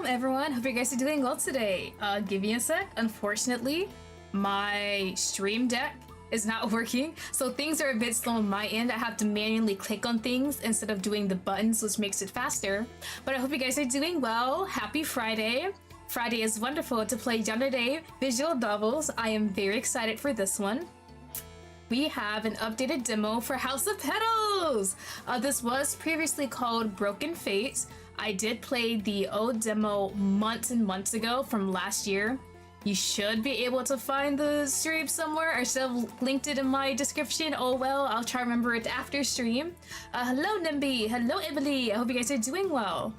everyone, hope you guys are doing well today. Give me a sec. Unfortunately, my stream deck is not working, so things are a bit slow on my end. I have to manually click on things instead of doing the buttons, which makes it faster. But I hope you guys are doing well. Happy Friday. Friday is wonderful to play Yandere visual novels. I am very excited for this one. We have an updated demo for House of Petals! This was previously called Broken Fates. I did play the old demo months and months ago from last year. You should be able to find the stream somewhere. I should have linked it in my description. Oh well, I'll try to remember it after stream. Hello Nimby, hello Emily. I hope you guys are doing well.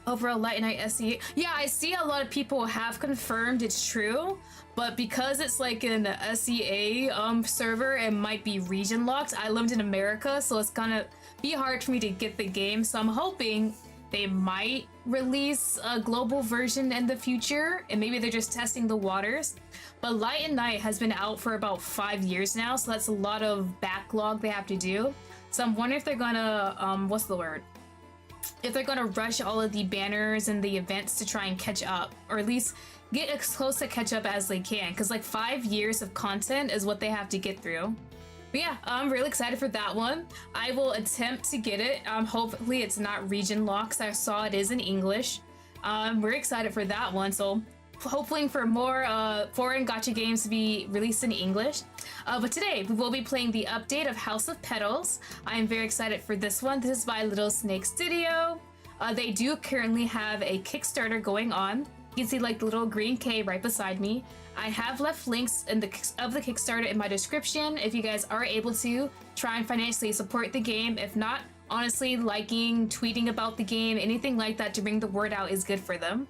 Overall Light Night SE. Yeah, I see a lot of people have confirmed it's true, but because it's like an SEA server, it might be region locked. I lived in America, so it's gonna be hard for me to get the game, so I'm hoping they might release a global version in the future, and maybe they're just testing the waters. But Light and Night has been out for about 5 years now, so that's a lot of backlog they have to do. So I'm wondering if they're gonna what's the word? If they're gonna rush all of the banners and the events to try and catch up, or at least get as close to catch up as they can, because like 5 years of content is what they have to get through. But yeah, I'm really excited for that one. I will attempt to get it. Hopefully it's not region locked. I saw it is in English. We're excited for that one. So hoping for more foreign gacha games to be released in English. But today we will be playing the update of House of Petals. I am very excited for this one. This is by Little Snake Studio. They do currently have a Kickstarter going on. You can see like the little green K right beside me. I have left links of the Kickstarter in my description if you guys are able to try and financially support the game. If not, honestly, liking, tweeting about the game, anything like that to bring the word out is good for them.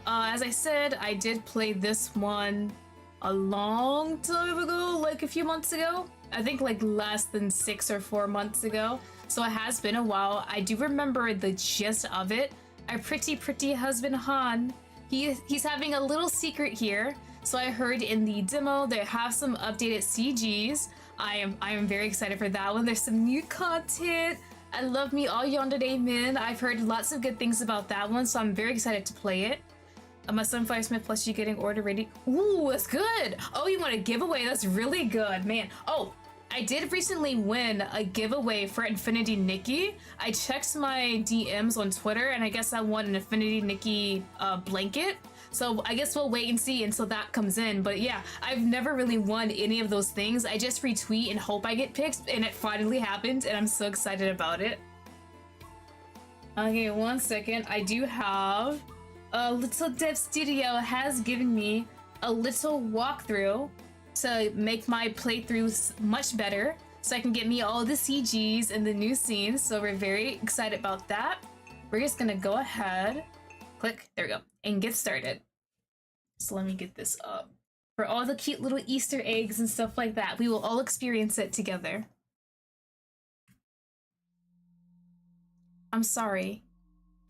As I said, I did play this one a long time ago, like a few months ago. I think like less than 6 or 4 months ago. So it has been a while. I do remember the gist of it. Our pretty husband Han, he's having a little secret here. So I heard in the demo they have some updated CGs. I am very excited for that one. There's some new content. I love me all Yandere men. I've heard lots of good things about that one, so I'm very excited to play it. My Sunfire Smith plus you getting order ready. Ooh, that's good. Oh, you want a giveaway? That's really good, man. Oh, I did recently win a giveaway for Infinity Nikki. I checked my DMs on Twitter, and I guess I won an Infinity Nikki blanket. So I guess we'll wait and see until that comes in. But yeah, I've never really won any of those things. I just retweet and hope I get picked, and it finally happened, and I'm so excited about it. Okay, 1 second. I do have Little Dev Studio has given me a little walkthrough to make my playthroughs much better, so I can get me all the CGs and the new scenes. So we're very excited about that. We're just gonna go ahead, click, there we go, and get started. So let me get this up. For all the cute little Easter eggs and stuff like that, we will all experience it together. I'm sorry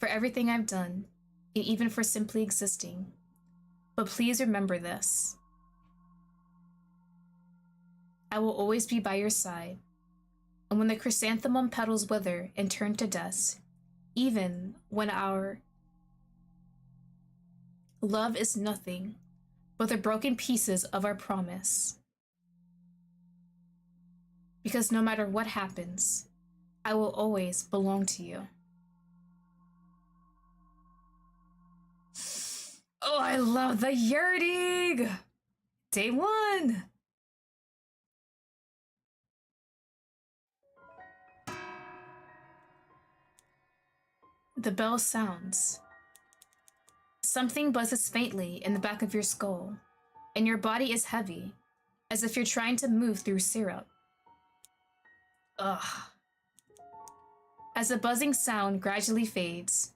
for everything I've done, and even for simply existing. But please remember this. I will always be by your side. And when the chrysanthemum petals wither and turn to dust, even when our love is nothing but the broken pieces of our promise. Because no matter what happens, I will always belong to you. Oh, I love the yarding! Day 1! The bell sounds. Something buzzes faintly in the back of your skull, and your body is heavy, as if you're trying to move through syrup. Ugh. As the buzzing sound gradually fades,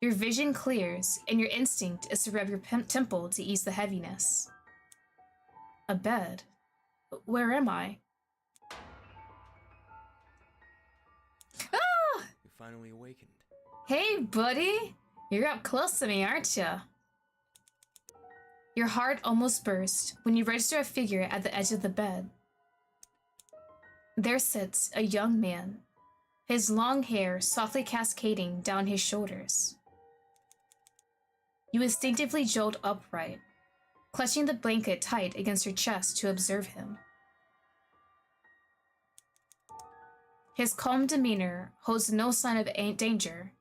your vision clears, and your instinct is to rub your temple to ease the heaviness. A bed? Where am I? Ah! You finally awakened. Hey, buddy! You're up close to me, aren't ya? Your heart almost burst when you register a figure at the edge of the bed. There sits a young man, his long hair softly cascading down his shoulders. You instinctively jolt upright, clutching the blanket tight against your chest to observe him. His calm demeanor holds no sign of danger,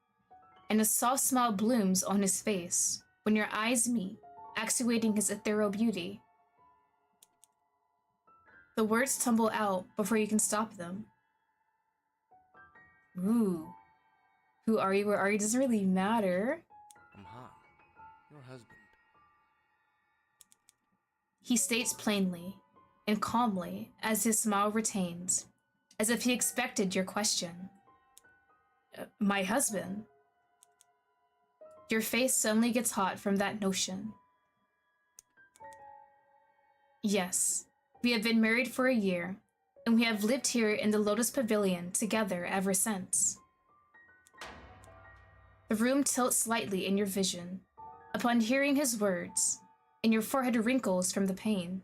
and a soft smile blooms on his face when your eyes meet, accentuating his ethereal beauty. The words tumble out before you can stop them. Ooh. Who are you? Where are you? Doesn't really matter. I'm Han, your husband. He states plainly and calmly as his smile retains, as if he expected your question. My husband. Your face suddenly gets hot from that notion. Yes, we have been married for a year, and we have lived here in the Lotus Pavilion together ever since. The room tilts slightly in your vision upon hearing his words, and your forehead wrinkles from the pain.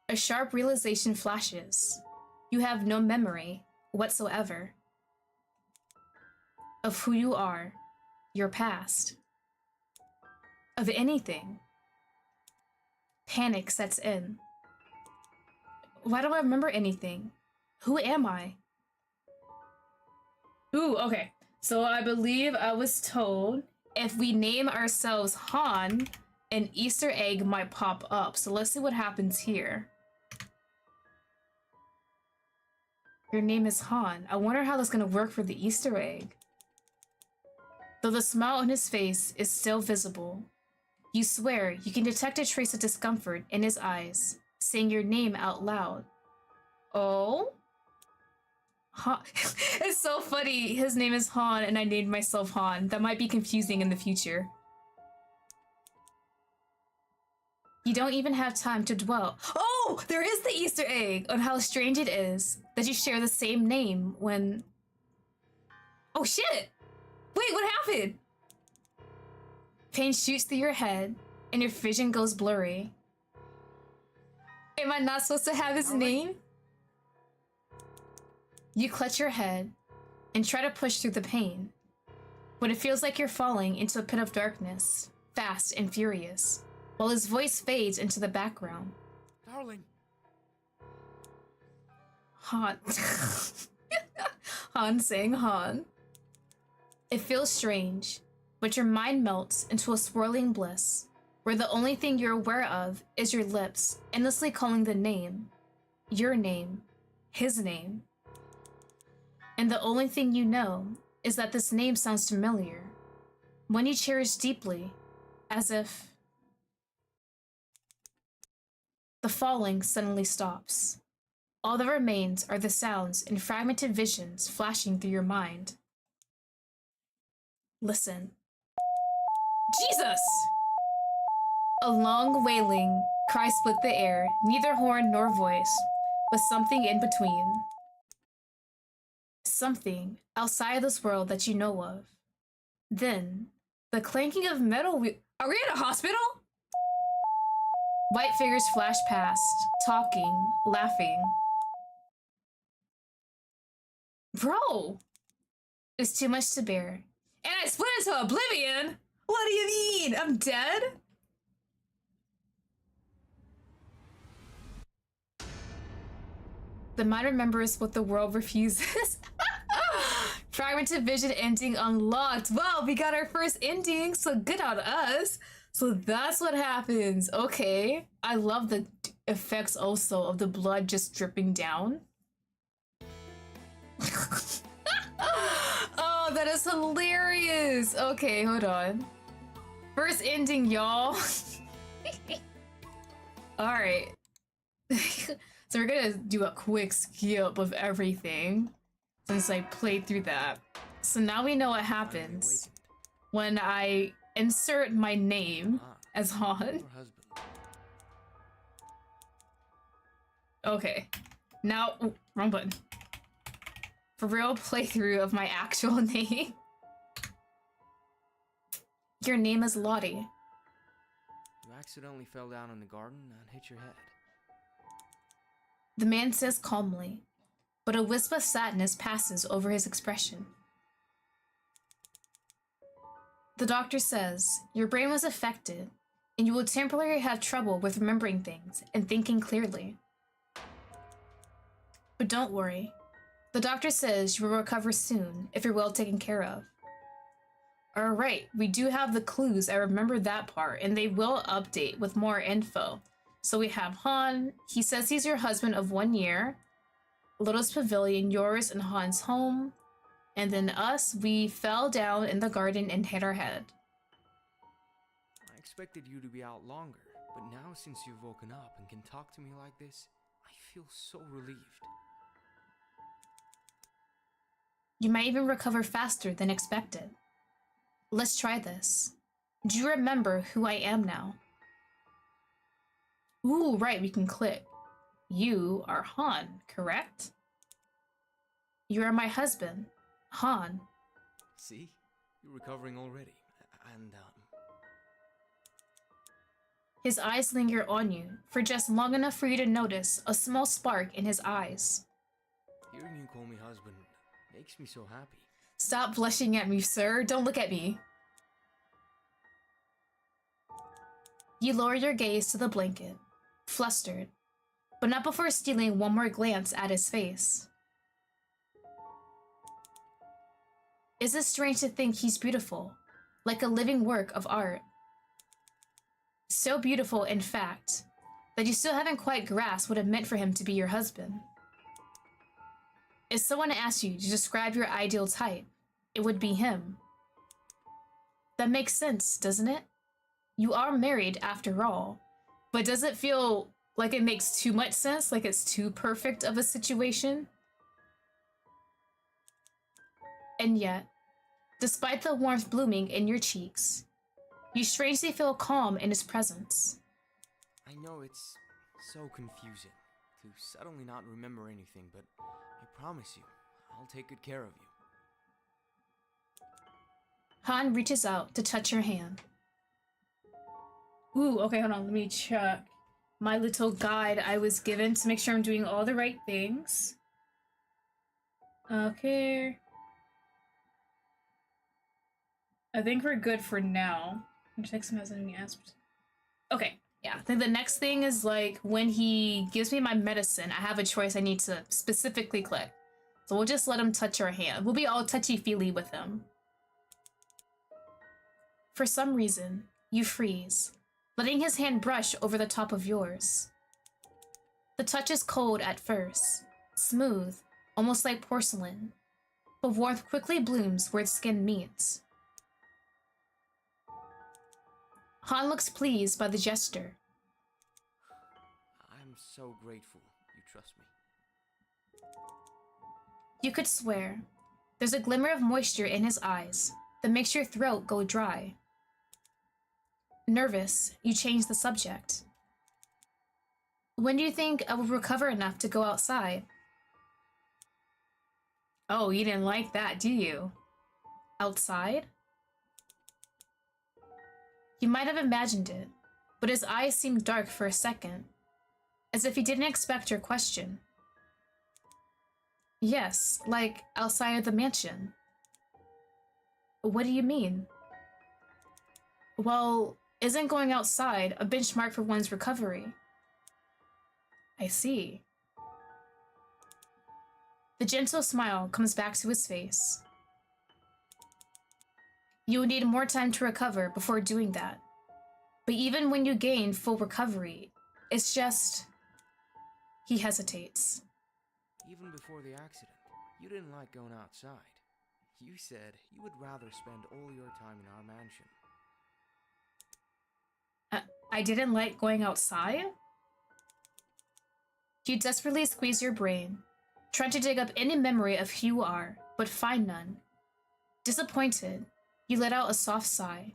A sharp realization flashes. You have no memory whatsoever of who you are, your past, of anything. Panic sets in. Why don't I remember anything? Who am I? Ooh, okay. So I believe I was told if we name ourselves Han, an Easter egg might pop up. So let's see what happens here. Your name is Han. I wonder how that's gonna work for the Easter egg. Though the smile on his face is still visible, you swear you can detect a trace of discomfort in his eyes, saying your name out loud. Oh? Han. It's so funny. His name is Han and I named myself Han. That might be confusing in the future. You don't even have time to dwell. Oh, there is the Easter egg on how strange it is that you share the same name when... Oh shit! Wait, what happened? Pain shoots through your head and your vision goes blurry. Am I not supposed to have his name? You clutch your head and try to push through the pain, when it feels like you're falling into a pit of darkness, fast and furious, while his voice fades into the background. Darling. Han. Han saying Han. It feels strange, but your mind melts into a swirling bliss, where the only thing you're aware of is your lips endlessly calling the name, your name, his name. And the only thing you know is that this name sounds familiar, one you cherish deeply, as if... The falling suddenly stops. All that remains are the sounds and fragmented visions flashing through your mind. Listen. Jesus! A long wailing cry split the air, neither horn nor voice, but something in between. Something outside this world that you know of. Then, the clanking of metal Are we at a hospital? White figures flash past, talking, laughing. Bro! It's too much to bear. And I split into oblivion? What do you mean? I'm dead? The mind remembers what the world refuses. Fragmented vision ending unlocked. Wow, we got our first ending, so good on us. So that's what happens. Okay. I love the effects also of the blood just dripping down. Oh, that is hilarious. Okay, hold on. First ending, y'all. Alright. So we're gonna do a quick skip of everything since I played through that. So now we know what happens when I insert my name as Han. Okay. Now, ooh, wrong button. For real playthrough of my actual name. Your name is Lottie. You accidentally fell down in the garden and hit your head. The man says calmly, but a wisp of sadness passes over his expression. The doctor says your brain was affected, and you will temporarily have trouble with remembering things and thinking clearly. But don't worry. The doctor says you will recover soon if you're well taken care of. Alright, we do have the clues. I remember that part, and they will update with more info. So we have Han. He says he's your husband of 1 year. Lotus Pavilion, yours and Han's home. And then us, we fell down in the garden and hit our head. I expected you to be out longer, but now since you've woken up and can talk to me like this, I feel so relieved. You might even recover faster than expected. Let's try this. Do you remember who I am now? Ooh, right, we can click. You are Han, correct? You are my husband, Han. See? You're recovering already. And, His eyes linger on you for just long enough for you to notice a small spark in his eyes. hearing you call me husband makes me so happy. Stop blushing at me, sir. Don't look at me. You lower your gaze to the blanket, flustered, but not before stealing one more glance at his face. Is it strange to think he's beautiful, like a living work of art? So beautiful, in fact, that you still haven't quite grasped what it meant for him to be your husband. If someone asked you to describe your ideal type, it would be him. That makes sense, doesn't it? You are married after all, but does it feel like it makes too much sense, like it's too perfect of a situation? And yet, despite the warmth blooming in your cheeks, you strangely feel calm in his presence. I know it's so confusing to suddenly not remember anything, but I promise you, I'll take good care of you. Han reaches out to touch your hand. Ooh, okay, hold on, let me check my little guide I was given to make sure I'm doing all the right things. Okay. I think we're good for now. Check some has any aspects. Okay, yeah. I think the next thing is like when he gives me my medicine, I have a choice I need to specifically click. So we'll just let him touch our hand. We'll be all touchy-feely with him. For some reason, you freeze, letting his hand brush over the top of yours. The touch is cold at first, smooth, almost like porcelain, but warmth quickly blooms where its skin meets. Han looks pleased by the gesture. I'm so grateful you trust me. You could swear there's a glimmer of moisture in his eyes that makes your throat go dry. Nervous, you change the subject. When do you think I will recover enough to go outside? Oh, you didn't like that, do you? Outside? You might have imagined it, but his eyes seemed dark for a second, as if he didn't expect your question. Yes, like outside of the mansion. What do you mean? Well, isn't going outside a benchmark for one's recovery? I see. The gentle smile comes back to his face. You will need more time to recover before doing that. But even when you gain full recovery, it's just... He hesitates. Even before the accident, you didn't like going outside. You said you would rather spend all your time in our mansion. I didn't like going outside? You desperately squeeze your brain, trying to dig up any memory of who you are, but find none. Disappointed, you let out a soft sigh.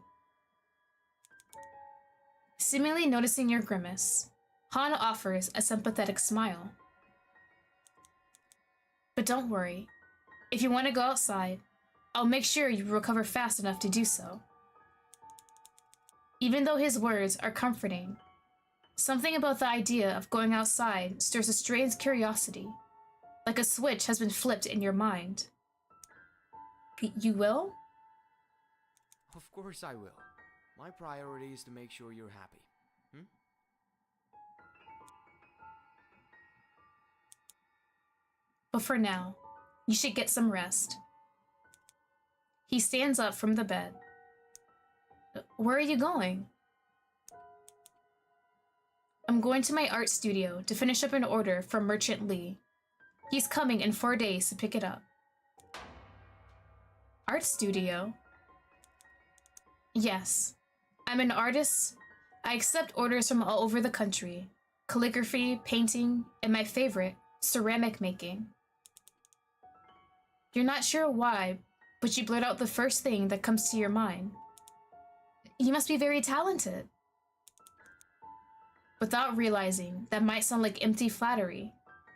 Seemingly noticing your grimace, Han offers a sympathetic smile. But don't worry. If you want to go outside, I'll make sure you recover fast enough to do so. Even though his words are comforting, something about the idea of going outside stirs a strange curiosity, like a switch has been flipped in your mind. You will? Of course I will. My priority is to make sure you're happy. Hmm? But for now, you should get some rest. He stands up from the bed. Where are you going? I'm going to my art studio to finish up an order from Merchant Lee. He's coming in 4 days to pick it up. Art studio? Yes. I'm an artist. I accept orders from all over the country. Calligraphy, painting, and my favorite, ceramic making. You're not sure why, but you blurt out the first thing that comes to your mind. You must be very talented. Without realizing that might sound like empty flattery,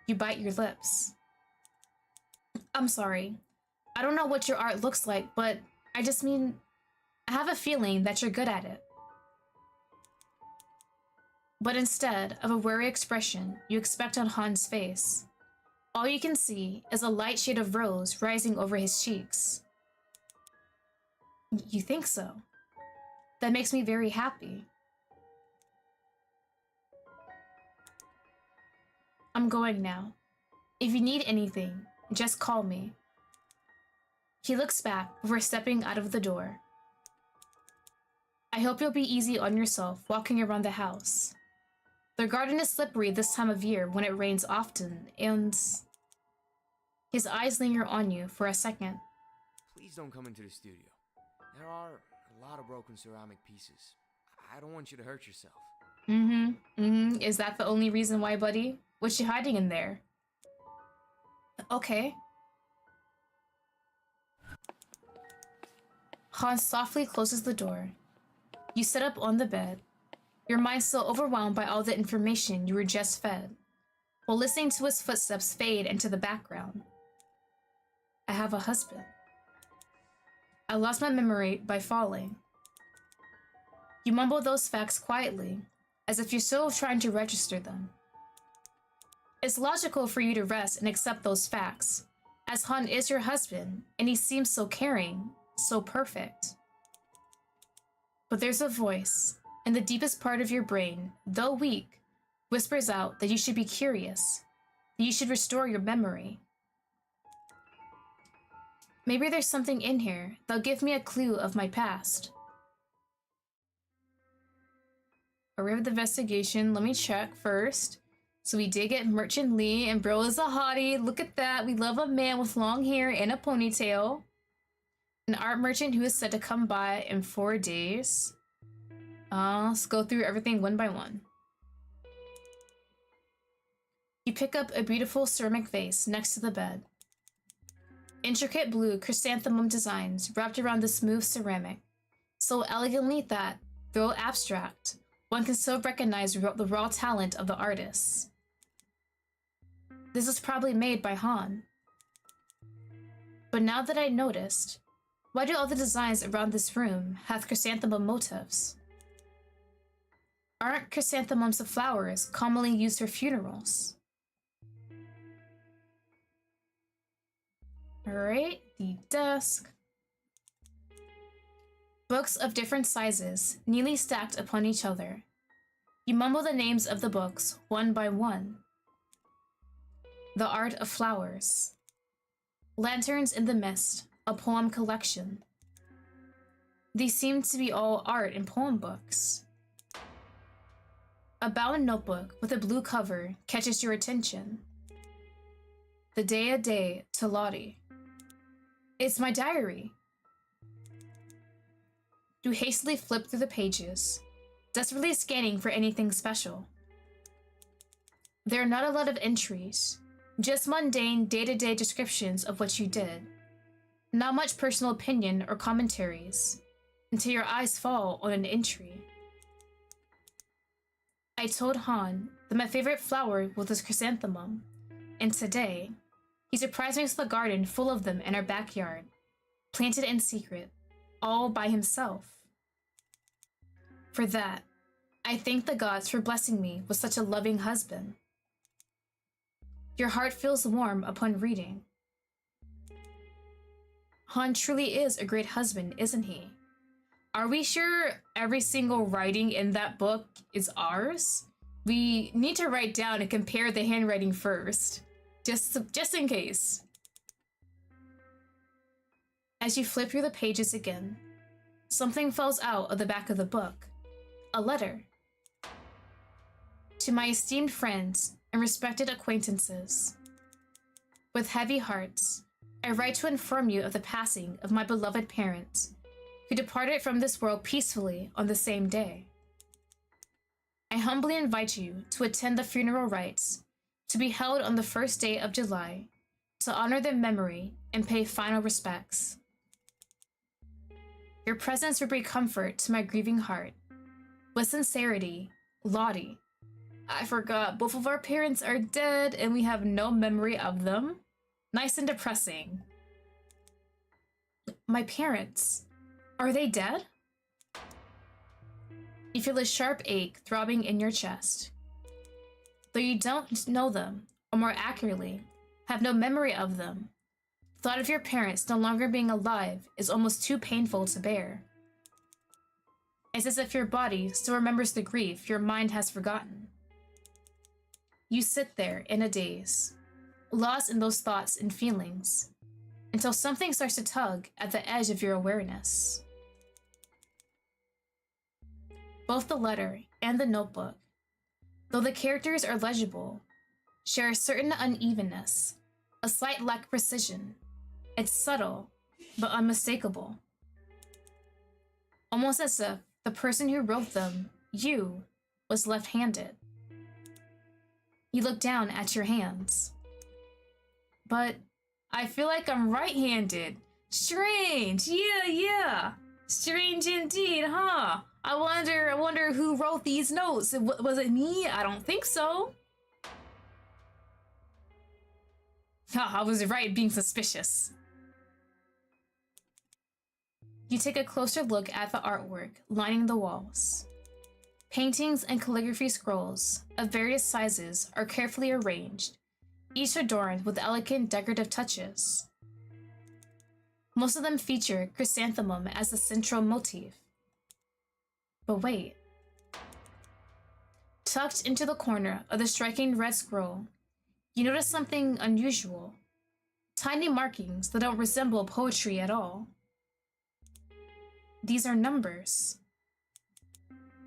you bite your lips. I'm sorry. I don't know what your art looks like, but I just mean, I have a feeling that you're good at it. But instead of a wary expression you expect on Han's face, all you can see is a light shade of rose rising over his cheeks. You think so? That makes me very happy. I'm going now. If you need anything, just call me. He looks back before stepping out of the door. I hope you'll be easy on yourself walking around the house. The garden is slippery this time of year when it rains often, and... His eyes linger on you for a second. Please don't come into the studio. There are a lot of broken ceramic pieces. I don't want you to hurt yourself. Is that the only reason why, buddy? What's you hiding in there? Okay. Han softly closes the door. You sit up on the bed, your mind still overwhelmed by all the information you were just fed, while listening to his footsteps fade into the background. I have a husband. I lost my memory by falling. You mumble those facts quietly, as if you're still trying to register them. It's logical for you to rest and accept those facts, as Han is your husband, and he seems so caring, so perfect. But there's a voice, in the deepest part of your brain, though weak, whispers out that you should be curious, that you should restore your memory. Maybe there's something in here that'll give me a clue of my past. Array of investigation, let me check first. So we did get Merchant Lee, and bro is a hottie. Look at that, we love a man with long hair and a ponytail. An art merchant who is said to come by in 4 days. Let's go through everything one by one. You pick up a beautiful ceramic vase next to the bed. Intricate blue chrysanthemum designs wrapped around the smooth ceramic, so elegantly that, though abstract, one can still recognize the raw talent of the artist. This is probably made by Han. But now that I noticed, why do all the designs around this room have chrysanthemum motifs? Aren't chrysanthemums the flowers commonly used for funerals? Alright, the desk. Books of different sizes, neatly stacked upon each other. You mumble the names of the books, one by one. The Art of Flowers. Lanterns in the Mist, a poem collection. These seem to be all art and poem books. A bound notebook with a blue cover catches your attention. The Day a Day to Lottie. It's my diary. You hastily flip through the pages, desperately scanning for anything special. There are not a lot of entries, just mundane day-to-day descriptions of what you did. Not much personal opinion or commentaries, until your eyes fall on an entry. I told Han that my favorite flower was a chrysanthemum, and today, he surprised me with a garden full of them in our backyard, planted in secret, all by himself. For that, I thank the gods for blessing me with such a loving husband. Your heart feels warm upon reading. Han truly is a great husband, isn't he? Are we sure every single writing in that book is ours? We need to write down and compare the handwriting first, just in case. As you flip through the pages again, something falls out of the back of the book. A letter. To my esteemed friends and respected acquaintances. With heavy hearts, I write to inform you of the passing of my beloved parents, who departed from this world peacefully on the same day. I humbly invite you to attend the funeral rites to be held on the first day of July to honor their memory and pay final respects. Your presence will bring comfort to my grieving heart. With sincerity, Lottie. I forgot both of our parents are dead and we have no memory of them. Nice and depressing. My parents, are they dead? You feel a sharp ache throbbing in your chest. Though you don't know them, or more accurately, have no memory of them, the thought of your parents no longer being alive is almost too painful to bear. It's as if your body still remembers the grief your mind has forgotten. You sit there in a daze, lost in those thoughts and feelings, until something starts to tug at the edge of your awareness. Both the letter and the notebook, though the characters are legible, share a certain unevenness, a slight lack of precision. It's subtle, but unmistakable. Almost as if the person who wrote them, you, was left-handed. You look down at your hands. But I feel like I'm right-handed. Strange, yeah. Strange indeed, huh? I wonder who wrote these notes. Was it me? I don't think so. I was right being suspicious. You take a closer look at the artwork lining the walls. Paintings and calligraphy scrolls of various sizes are carefully arranged, each adorned with elegant decorative touches. Most of them feature chrysanthemum as the central motif. But wait. Tucked into the corner of the striking red scroll, you notice something unusual. Tiny markings that don't resemble poetry at all. These are numbers.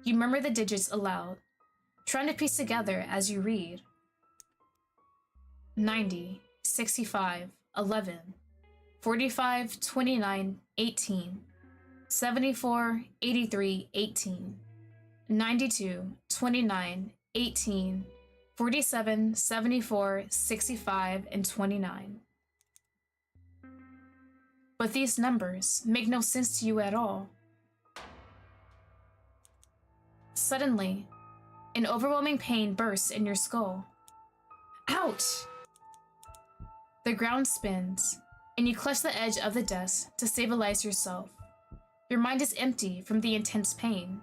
You murmur the digits aloud, trying to piece together as you read. 90, 65, 11, 45, 29, 18, 74, 83, 18, 92, 29, 18, 47, 74, 65, and 29. But these numbers make no sense to you at all. Suddenly, an overwhelming pain bursts in your skull. Ouch! The ground spins, and you clutch the edge of the desk to stabilize yourself. Your mind is empty from the intense pain.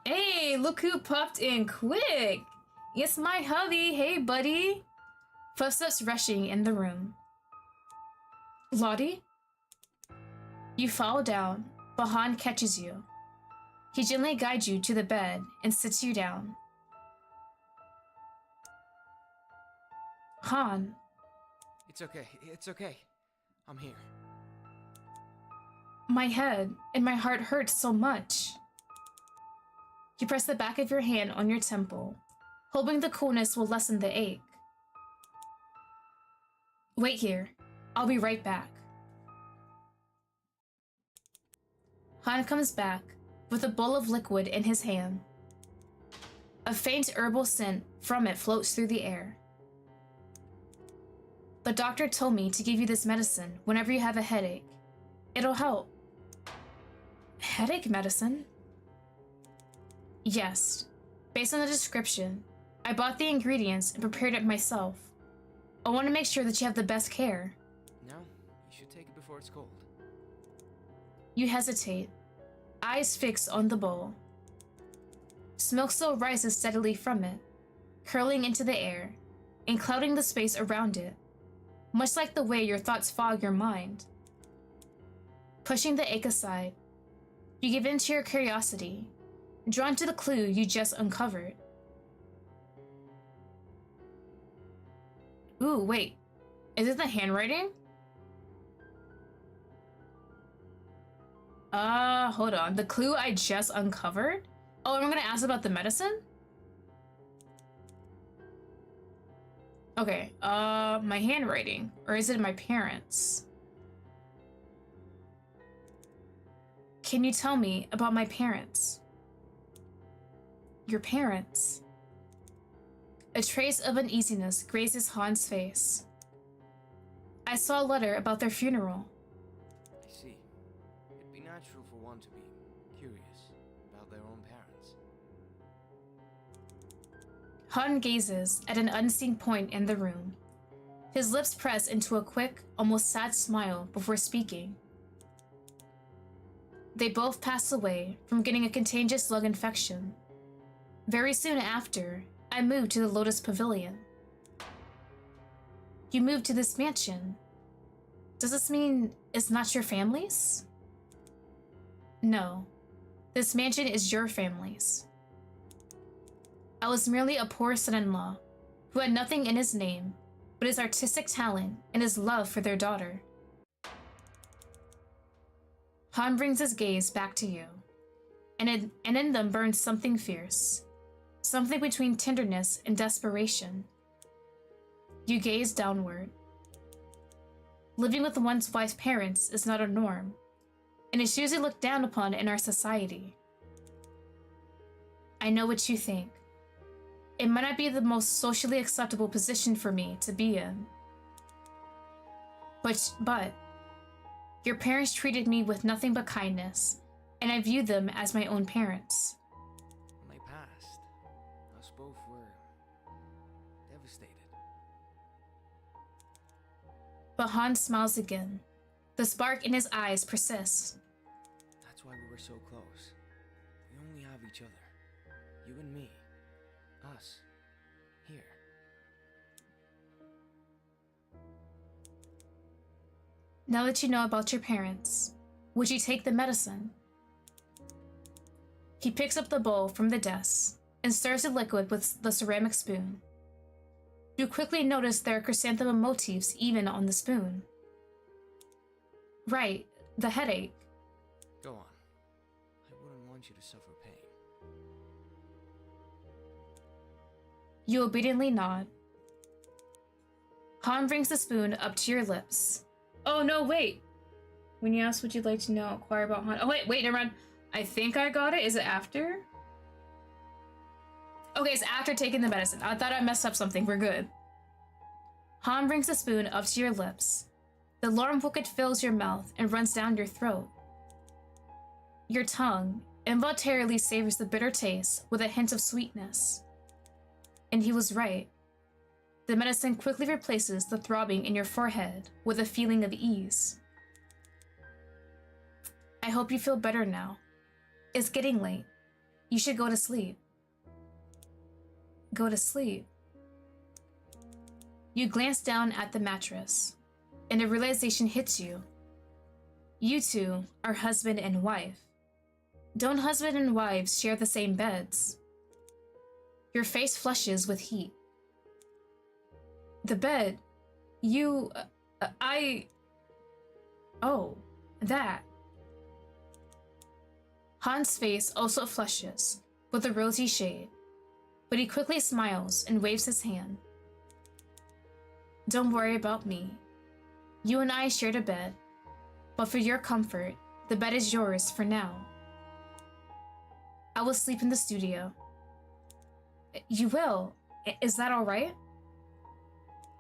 Hey, look who popped in quick! It's my hubby, hey buddy! Footsteps rushing in the room. Lottie? You fall down, but Han catches you. He gently guides you to the bed and sits you down. Han. It's okay. I'm here. My head and my heart hurts so much. You press the back of your hand on your temple, hoping the coolness will lessen the ache. Wait here. I'll be right back. Han comes back with a bowl of liquid in his hand. A faint herbal scent from it floats through the air. The doctor told me to give you this medicine whenever you have a headache. It'll help. Headache medicine? Yes. Based on the description, I bought the ingredients and prepared it myself. I want to make sure that you have the best care. No, you should take it before it's cold. You hesitate, eyes fixed on the bowl. Smoke still rises steadily from it, curling into the air and clouding the space around it, much like the way your thoughts fog your mind. Pushing the ache aside, you give in to your curiosity, drawn to the clue you just uncovered. Ooh, wait. Is it the handwriting? Hold on. The clue I just uncovered? Oh, and I'm gonna ask about the medicine? Okay, my handwriting. Or is it my parents? Can you tell me about my parents? Your parents? A trace of uneasiness grazes Han's face. I saw a letter about their funeral. I see. It'd be natural for one to be curious about their own parents. Han gazes at an unseen point in the room. His lips press into a quick, almost sad smile before speaking. They both pass away from getting a contagious lung infection. Very soon after, I moved to the Lotus Pavilion. You moved to this mansion. Does this mean it's not your family's? No. This mansion is your family's. I was merely a poor son-in-law who had nothing in his name but his artistic talent and his love for their daughter. Han brings his gaze back to you, and in them burns something fierce, something between tenderness and desperation. You gaze downward. Living with one's wife's parents is not a norm, and it's usually looked down upon in our society. I know what you think. It might not be the most socially acceptable position for me to be in. But your parents treated me with nothing but kindness, and I viewed them as my own parents. When they passed, us both were devastated. But Han smiles again. The spark in his eyes persists. That's why we were so close. We only have each other. You and me. Us. Here. Now that you know about your parents, would you take the medicine? He picks up the bowl from the desk and stirs the liquid with the ceramic spoon. You quickly notice there are chrysanthemum motifs even on the spoon. Right, the headache. Go on. I wouldn't want you to suffer pain. You obediently nod. Han brings the spoon up to your lips. Oh no, wait. When you ask what you'd like to know, inquire about Han. Oh wait, never mind. I think I got it. Is it after? Okay, it's after taking the medicine. I thought I messed up something. We're good. Han brings the spoon up to your lips. The warm liquid fills your mouth and runs down your throat. Your tongue involuntarily savors the bitter taste with a hint of sweetness. And he was right. The medicine quickly replaces the throbbing in your forehead with a feeling of ease. I hope you feel better now. It's getting late. You should go to sleep. Go to sleep. You glance down at the mattress, and a realization hits you. You two are husband and wife. Don't husband and wives share the same beds? Your face flushes with heat. The bed, Oh, that. Han's face also flushes with a rosy shade, but he quickly smiles and waves his hand. Don't worry about me. You and I shared a bed, but for your comfort, the bed is yours for now. I will sleep in the studio. You will? Is that all right?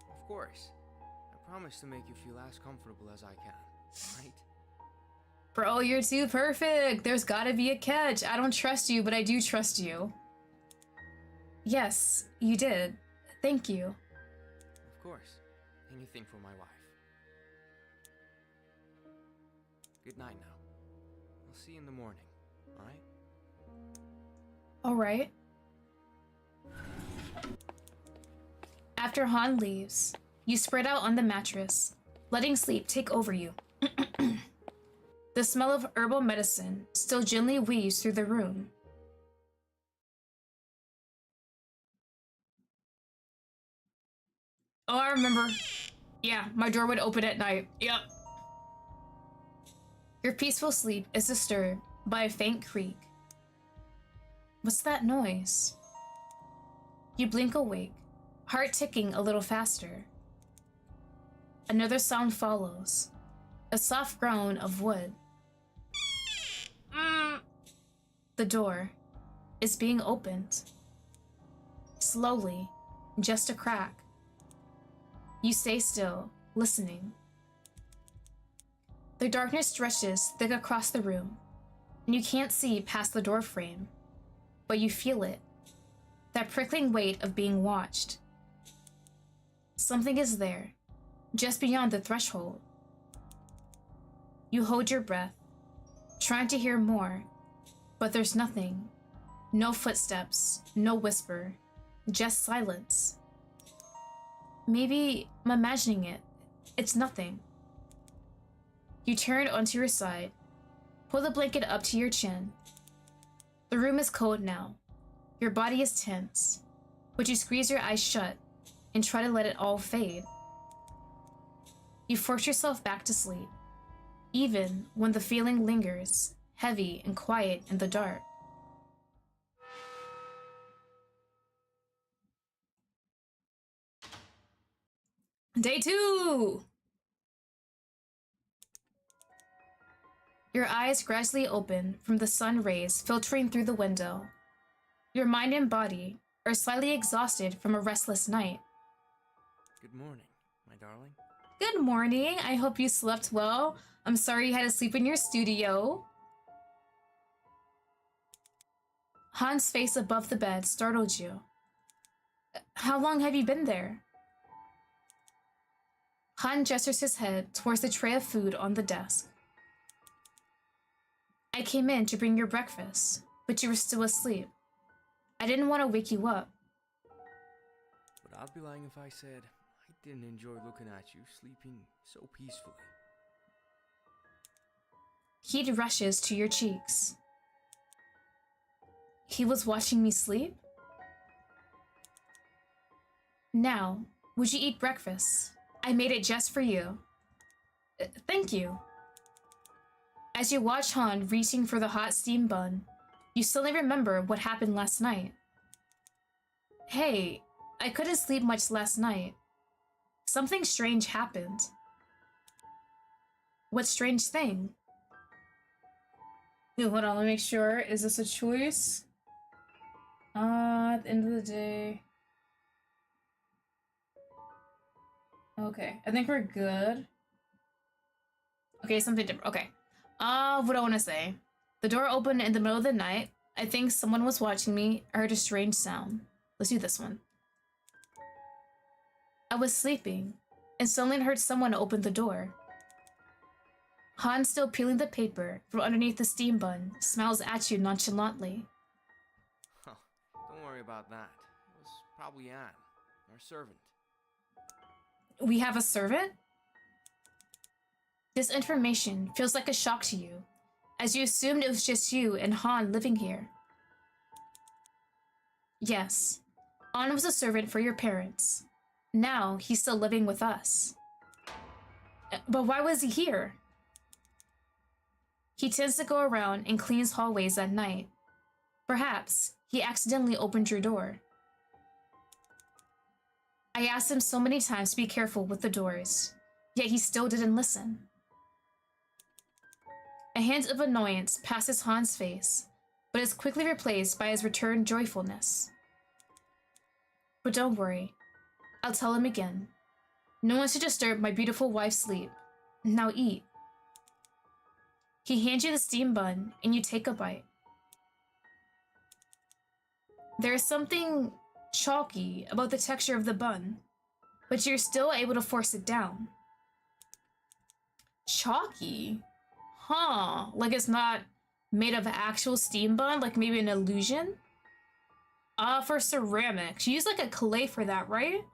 Of course. I promise to make you feel as comfortable as I can, right? Bro, you're too perfect. There's gotta be a catch. I don't trust you, but I do trust you. Yes, you did. Thank you. Of course. Anything for my wife. Good night now. I'll see you in the morning, alright? All right. After Han leaves, you spread out on the mattress, letting sleep take over you. The smell of herbal medicine still gently weaves through the room. Oh, I remember. Yeah, my door would open at night. Yep. Your peaceful sleep is disturbed by a faint creak. What's that noise? You blink awake, heart ticking a little faster. Another sound follows, a soft groan of wood. The door is being opened. Slowly, just a crack. You stay still, listening. The darkness stretches thick across the room, and you can't see past the door frame, but you feel it, that prickling weight of being watched. Something is there, just beyond the threshold. You hold your breath, trying to hear more, but there's nothing. No footsteps, no whisper, just silence. Maybe I'm imagining it. It's nothing. You turn onto your side, pull the blanket up to your chin. The room is cold now. Your body is tense, but you squeeze your eyes shut and try to let it all fade. You force yourself back to sleep, even when the feeling lingers, heavy and quiet in the dark. Day 2! Your eyes gradually open from the sun rays filtering through the window. Your mind and body are slightly exhausted from a restless night. Good morning, my darling. Good morning. I hope you slept well. I'm sorry you had to sleep in your studio. Han's face above the bed startled you. How long have you been there? Han gestures his head towards the tray of food on the desk. I came in to bring your breakfast, but you were still asleep. I didn't want to wake you up. But I'd be lying if I said I didn't enjoy looking at you sleeping so peacefully. Heat rushes to your cheeks. He was watching me sleep? Now, would you eat breakfast? I made it just for you. Thank you. As you watch Han reaching for the hot steam bun, you suddenly remember what happened last night. Hey, I couldn't sleep much last night. Something strange happened. What strange thing? Hold on, let me make sure. Is this a choice? At the end of the day. Okay, I think we're good. Okay, something different. Okay. What do I want to say? The door opened in the middle of the night. I think someone was watching me. I heard a strange sound. Let's do this one. I was sleeping, and suddenly heard someone open the door. Han, still peeling the paper from underneath the steam bun, smiles at you nonchalantly. Huh, don't worry about that. It was probably Anne, our servant. We have a servant? This information feels like a shock to you, as you assumed it was just you and Han living here. Yes, Han was a servant for your parents. Now he's still living with us. But why was he here? He tends to go around and cleans hallways at night. Perhaps he accidentally opened your door. I asked him so many times to be careful with the doors, yet he still didn't listen. A hint of annoyance passes Han's face, but is quickly replaced by his returned joyfulness. But don't worry, I'll tell him again. No one should disturb my beautiful wife's sleep. Now eat. He hands you the steam bun, and you take a bite. There is something chalky about the texture of the bun, but you're still able to force it down. Chalky? Huh, like it's not made of actual steam bun, like maybe an illusion? For ceramics. You use like a clay for that, right?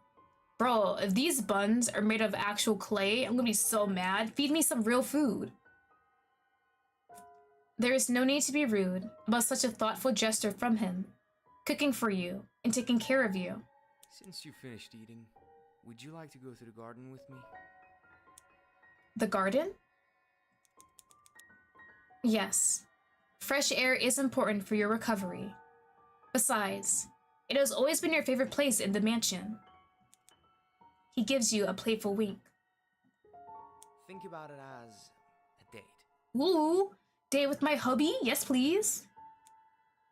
Bro, if these buns are made of actual clay, I'm gonna be so mad. Feed me some real food. There is no need to be rude about such a thoughtful gesture from him, cooking for you and taking care of you. Since you finished eating, would you like to go to the garden with me? The garden? Yes. Fresh air is important for your recovery. Besides, it has always been your favorite place in the mansion. He gives you a playful wink. Think about it as a date. Ooh, date with my hubby? Yes, please.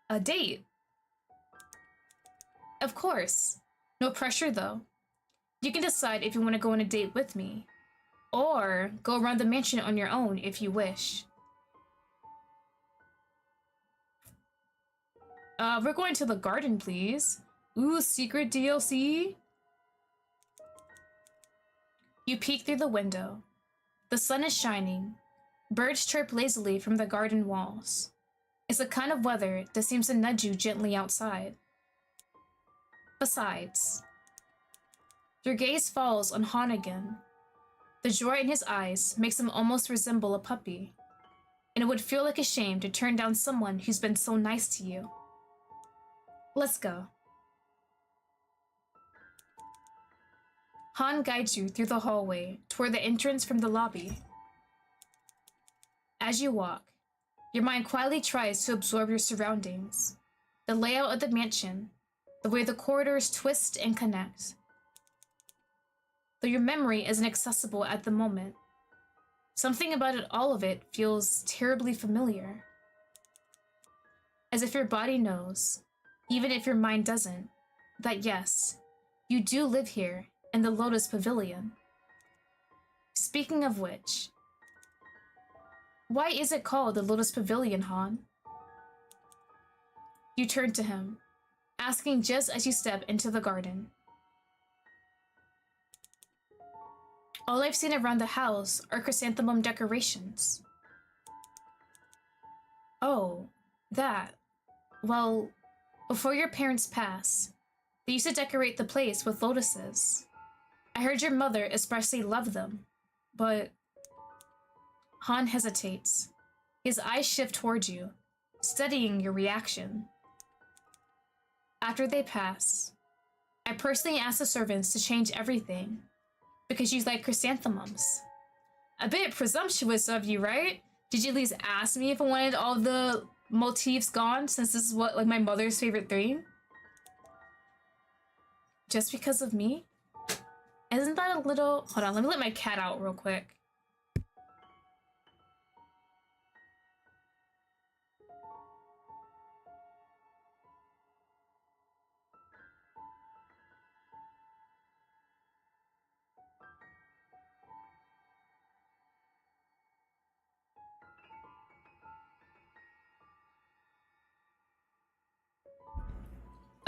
A date? Of course. No pressure, though. You can decide if you want to go on a date with me, or go around the mansion on your own if you wish. We're going to the garden, please. Ooh, secret DLC? You peek through the window. The sun is shining. Birds chirp lazily from the garden walls. It's the kind of weather that seems to nudge you gently outside. Besides, your gaze falls on Han again. The joy in his eyes makes him almost resemble a puppy, and it would feel like a shame to turn down someone who's been so nice to you. Let's go. Han guides you through the hallway toward the entrance from the lobby. As you walk, your mind quietly tries to absorb your surroundings, the layout of the mansion, the way the corridors twist and connect. Though your memory isn't accessible at the moment, something about all of it feels terribly familiar. As if your body knows, even if your mind doesn't, that yes, you do live here in the Lotus Pavilion. Speaking of which, why is it called the Lotus Pavilion, Han? You turn to him, asking just as you step into the garden. All I've seen around the house are chrysanthemum decorations. Oh, that. Well, before your parents passed, they used to decorate the place with lotuses. I heard your mother especially loved them, but... Han hesitates. His eyes shift toward you, studying your reaction. After they pass, I personally asked the servants to change everything, because you like chrysanthemums. A bit presumptuous of you, right? Did you at least ask me if I wanted all the motifs gone, since this is what, like, my mother's favorite thing? Just because of me? Isn't that a little... Hold on, let me let my cat out real quick.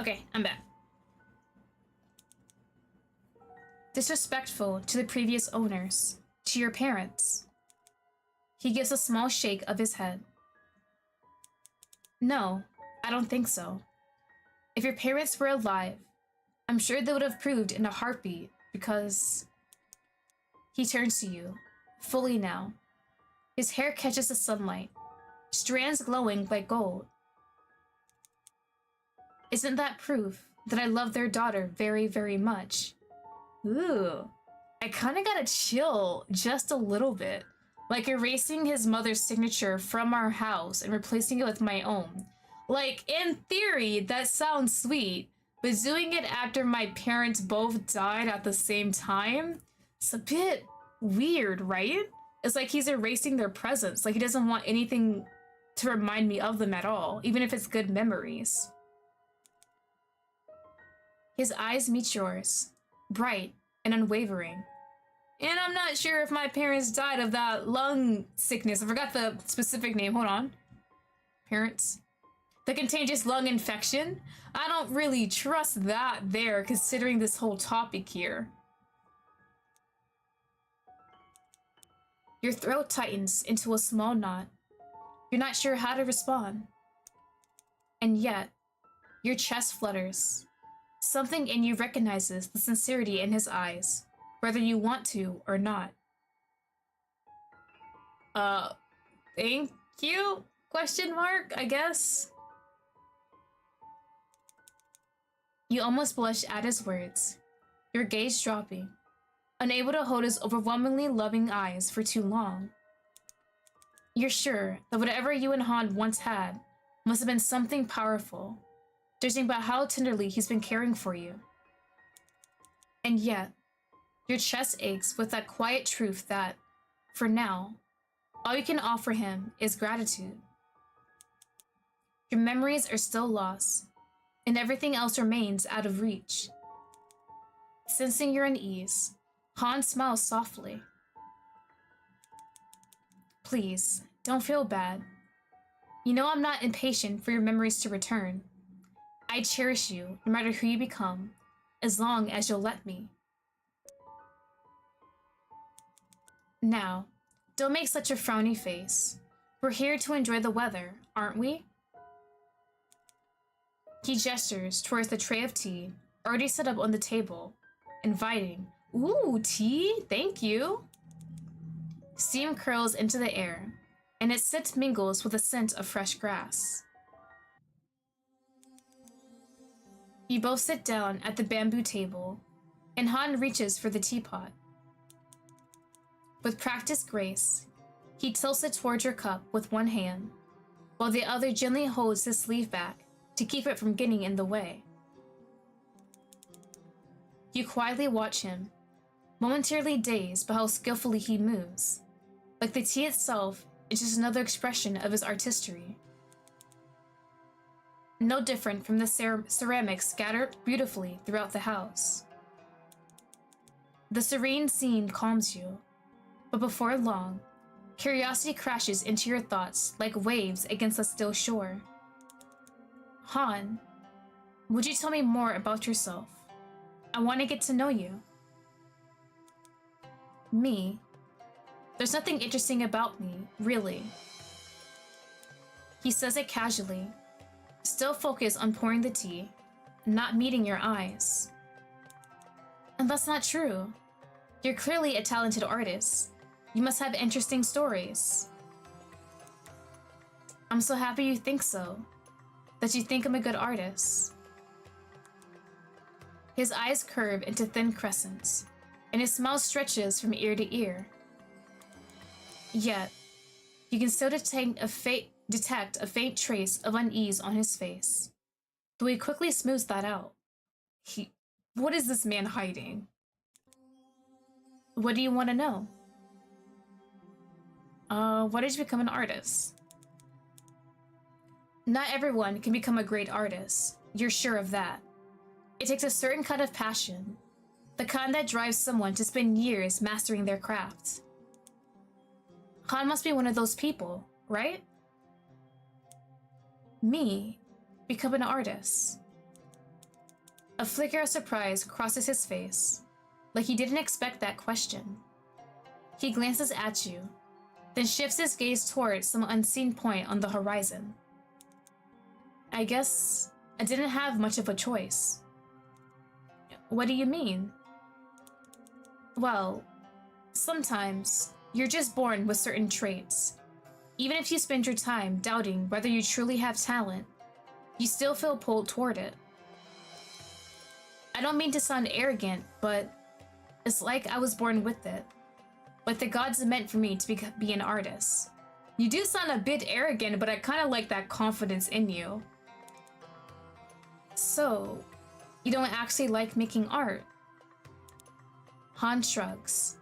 Okay, I'm back. Disrespectful to the previous owners, to your parents. He gives a small shake of his head. No, I don't think so. If your parents were alive, I'm sure they would have proved in a heartbeat, because... He turns to you, fully now. His hair catches the sunlight, strands glowing like gold. Isn't that proof that I love their daughter very, very much? Ooh, I kind of got a chill just a little bit. Like erasing his mother's signature from our house and replacing it with my own. Like, in theory, that sounds sweet, but doing it after my parents both died at the same time? It's a bit weird, right? It's like he's erasing their presence. Like he doesn't want anything to remind me of them at all, even if it's good memories. His eyes meet yours, bright and unwavering. And I'm not sure if my parents died of that lung sickness. I forgot the specific name. Hold on. Parents. The contagious lung infection? I don't really trust that there, considering this whole topic here. Your throat tightens into a small knot. You're not sure how to respond. And yet, your chest flutters. Something in you recognizes the sincerity in his eyes, whether you want to or not. Thank you? ? Question mark, I guess? You almost blushed at his words, your gaze dropping, unable to hold his overwhelmingly loving eyes for too long. You're sure that whatever you and Han once had must have been something powerful, judging by how tenderly he's been caring for you. And yet, your chest aches with that quiet truth that, for now, all you can offer him is gratitude. Your memories are still lost, and everything else remains out of reach. Sensing your unease, Han smiles softly. Please, don't feel bad. You know I'm not impatient for your memories to return. I cherish you, no matter who you become, as long as you'll let me. Now, don't make such a frowny face. We're here to enjoy the weather, aren't we? He gestures towards the tray of tea, already set up on the table, inviting. Ooh, tea? Thank you. Steam curls into the air, and its scent mingles with the scent of fresh grass. You both sit down at the bamboo table, and Han reaches for the teapot. With practiced grace, he tilts it towards your cup with one hand, while the other gently holds his sleeve back to keep it from getting in the way. You quietly watch him, momentarily dazed by how skillfully he moves, like the tea itself is just another expression of his artistry. No different from the ceramics scattered beautifully throughout the house. The serene scene calms you, but before long, curiosity crashes into your thoughts like waves against a still shore. Han, would you tell me more about yourself? I want to get to know you. Me? There's nothing interesting about me, really. He says it casually, still focused on pouring the tea, not meeting your eyes. And that's not true. You're clearly a talented artist. You must have interesting stories. I'm so happy you think so, that you think I'm a good artist. His eyes curve into thin crescents, and his smile stretches from ear to ear. Yet, you can still detect a faint trace of unease on his face, though he quickly smooths that out. What is this man hiding? What do you want to know? Why did you become an artist? Not everyone can become a great artist. You're sure of that. It takes a certain kind of passion, the kind that drives someone to spend years mastering their craft. Han must be one of those people, right? Me, become an artist. A flicker of surprise crosses his face, like he didn't expect that question. He glances at you, then shifts his gaze towards some unseen point on the horizon. I guess I didn't have much of a choice. What do you mean? Well, sometimes you're just born with certain traits. Even if you spend your time doubting whether you truly have talent, you still feel pulled toward it. I don't mean to sound arrogant, but it's like I was born with it. Like the gods meant for me to be an artist. You do sound a bit arrogant, but I kind of like that confidence in you. So, you don't actually like making art? Han shrugs.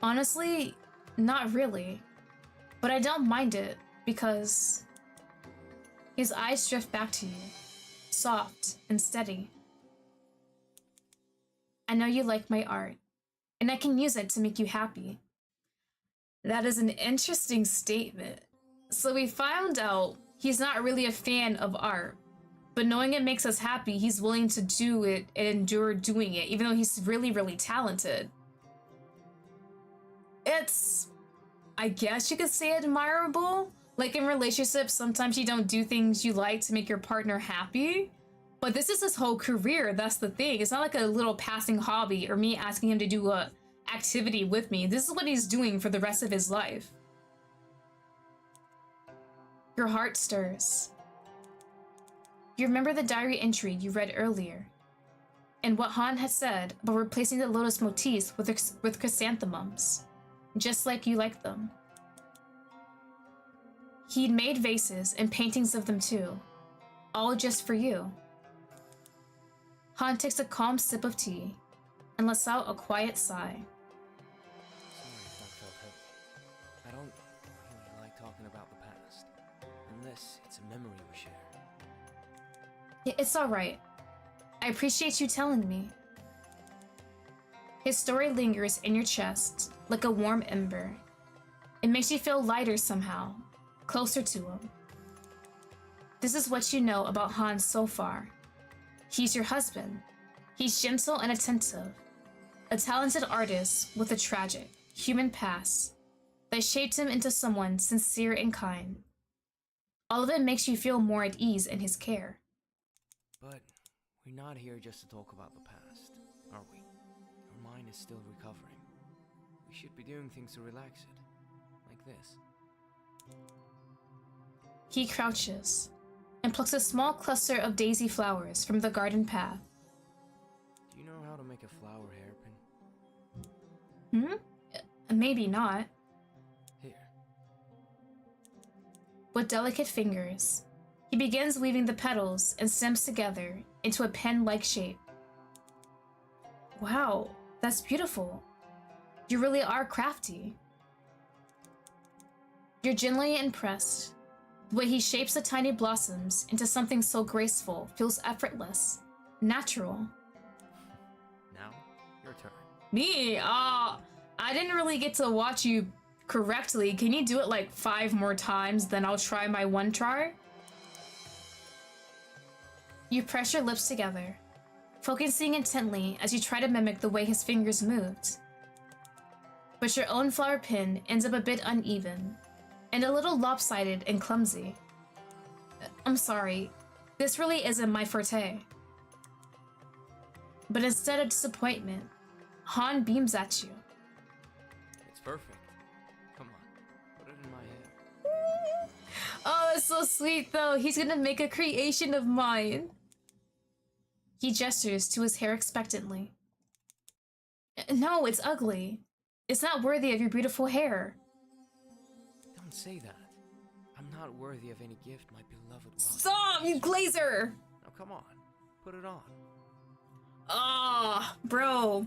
Honestly, not really. But I don't mind it, because... His eyes drift back to you, soft and steady. I know you like my art, and I can use it to make you happy. That is an interesting statement. So we found out he's not really a fan of art, but knowing it makes us happy, he's willing to do it and endure doing it, even though he's really, really talented. It's, I guess you could say, admirable. Like in relationships, sometimes you don't do things you like to make your partner happy. But this is his whole career, that's the thing. It's not like a little passing hobby or me asking him to do a activity with me. This is what he's doing for the rest of his life. Your heart stirs. You remember the diary entry you read earlier, and what Han had said about replacing the lotus motifs with chrysanthemums, just like you like them. He'd made vases and paintings of them too, all just for you. Han takes a calm sip of tea and lets out a quiet sigh. Sorry if that felt heavy. I don't really like talking about the past, unless it's a memory we share. It's alright. I appreciate you telling me. His story lingers in your chest like a warm ember. It makes you feel lighter somehow, closer to him. This is what you know about Han so far. He's your husband. He's gentle and attentive. A talented artist with a tragic, human past that shaped him into someone sincere and kind. All of it makes you feel more at ease in his care. But we're not here just to talk about the past, are we? Your mind is still recovering. We should be doing things to relax it, like this. He crouches and plucks a small cluster of daisy flowers from the garden path. Do you know how to make a flower hairpin? Maybe not. Here. With delicate fingers, he begins weaving the petals and stems together into a pen-like shape. Wow, that's beautiful. You really are crafty. You're genuinely impressed. The way he shapes the tiny blossoms into something so graceful feels effortless, natural. Now, your turn. Me? I didn't really get to watch you correctly. Can you do it like 5 more times, then I'll try my one try? You press your lips together, focusing intently as you try to mimic the way his fingers moved. But your own flower pin ends up a bit uneven, and a little lopsided and clumsy. I'm sorry, this really isn't my forte. But instead of disappointment, Han beams at you. It's perfect. Come on, put it in my hair. Oh, that's so sweet though. He's gonna make a creation of mine. He gestures to his hair expectantly. No, it's ugly. It's not worthy of your beautiful hair. Don't say that. I'm not worthy of any gift my beloved wife. Stop, you glazer! Now come on, put it on. Ah, bro.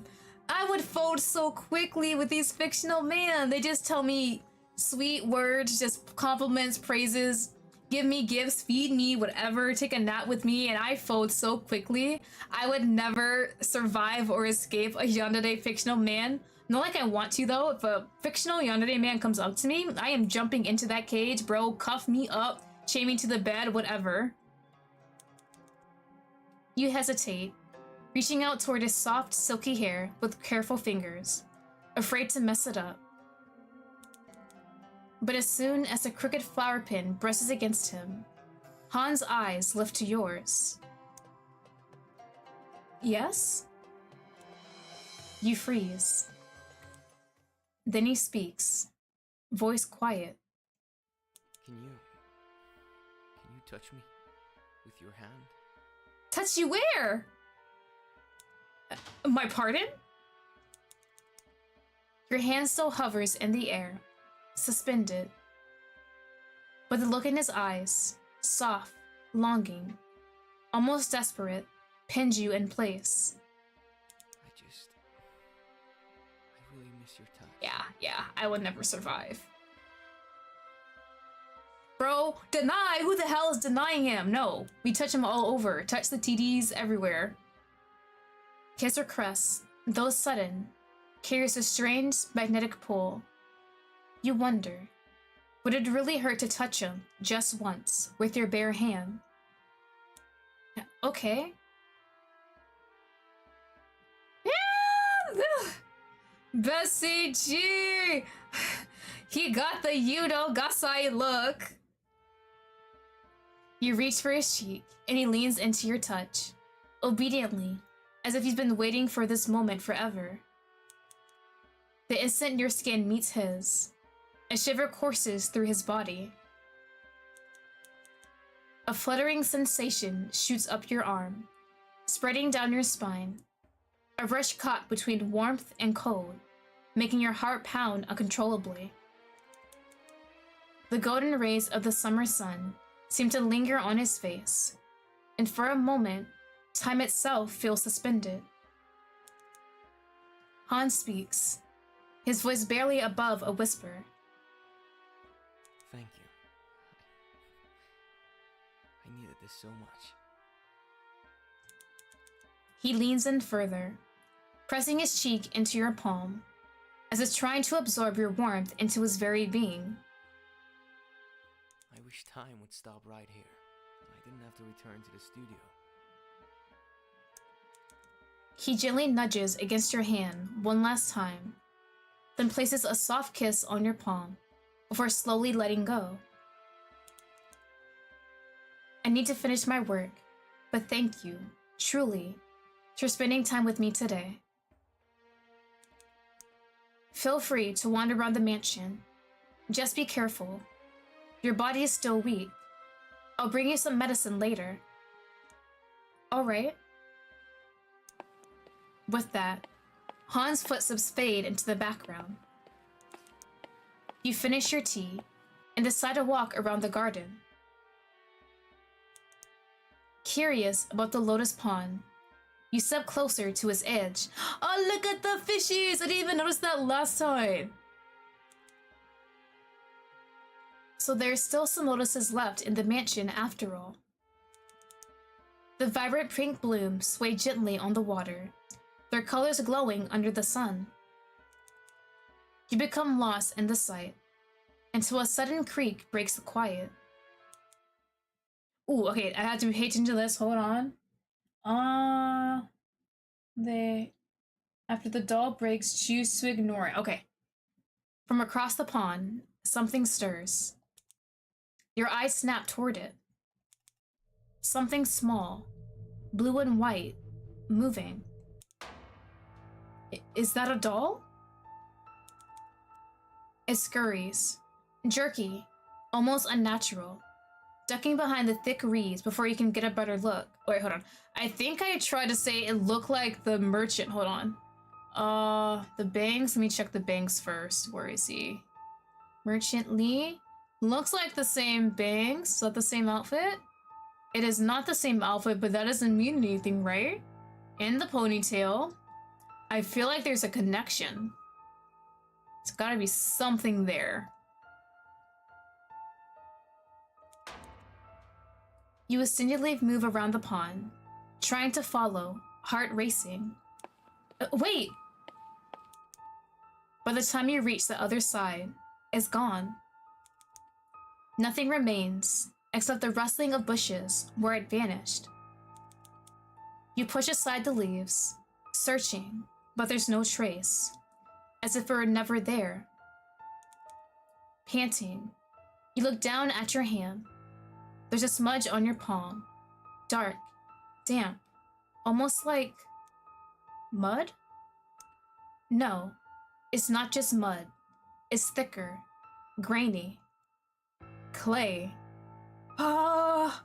I would fold so quickly with these fictional men. They just tell me sweet words, just compliments, praises, give me gifts, feed me, whatever, take a nap with me, and I fold so quickly. I would never survive or escape a yandere fictional man. Not like I want to though. If a fictional yandere man comes up to me, I am jumping into that cage, bro. Cuff me up, chain me to the bed, whatever. You hesitate, reaching out toward his soft, silky hair with careful fingers, afraid to mess it up. But as soon as a crooked flower pin brushes against him, Han's eyes lift to yours. Yes? You freeze. Then he speaks, voice quiet. Can you touch me with your hand? Touch you where? My pardon? Your hand still hovers in the air, suspended. But the look in his eyes, soft, longing, almost desperate, pins you in place. I really miss your touch. Yeah, I would never survive. Bro, deny! Who the hell is denying him? No, we touch him all over. Touch the TDs everywhere. Kiss or caress, though sudden, carries a strange magnetic pull. You wonder, would it really hurt to touch him just once with your bare hand? Okay. Yeah! Bessie G! He got the Yudo Gasai look. You reach for his cheek, and he leans into your touch, obediently, as if he's been waiting for this moment forever. The instant your skin meets his, a shiver courses through his body. A fluttering sensation shoots up your arm, spreading down your spine. A rush caught between warmth and cold, making your heart pound uncontrollably. The golden rays of the summer sun seem to linger on his face, and for a moment, time itself feels suspended. Hans speaks, his voice barely above a whisper. Thank you. I needed this so much. He leans in further, pressing his cheek into your palm, as if trying to absorb your warmth into his very being. I wish time would stop right here. I didn't have to return to the studio. He gently nudges against your hand one last time, then places a soft kiss on your palm before slowly letting go. I need to finish my work, but thank you, truly, for spending time with me today. Feel free to wander around the mansion. Just be careful. Your body is still weak. I'll bring you some medicine later. All right. With that, Hans' footsteps fade into the background. You finish your tea and decide to walk around the garden. Curious about the lotus pond, you step closer to its edge. Oh, look at the fishies! I didn't even notice that last time. So there's still some lotuses left in the mansion after all. The vibrant pink blooms sway gently on the water, their colors glowing under the sun. You become lost in the sight, until a sudden creak breaks the quiet. Ooh, okay, I have to pay attention to this, hold on. After the doll breaks, choose to ignore it. Okay. From across the pond, something stirs. Your eyes snap toward it. Something small, blue and white, moving. Is that a doll? It scurries, jerky, almost unnatural, ducking behind the thick reeds before you can get a better look. Wait, hold on. I think I tried to say it looked like the merchant. Hold on. The bangs. Let me check the bangs first. Where is he? Merchant Lee? Looks like the same bangs. Is that the same outfit? It is not the same outfit, but that doesn't mean anything, right? And the ponytail. I feel like there's a connection. It's gotta be something there. You instinctively move around the pond, trying to follow, heart racing. Wait! By the time you reach the other side, it's gone. Nothing remains, except the rustling of bushes where it vanished. You push aside the leaves, searching, but there's no trace, as if it were never there. Panting, you look down at your hand. There's a smudge on your palm, dark, damp, almost like mud? No, it's not just mud. It's thicker, grainy. Clay. Ah!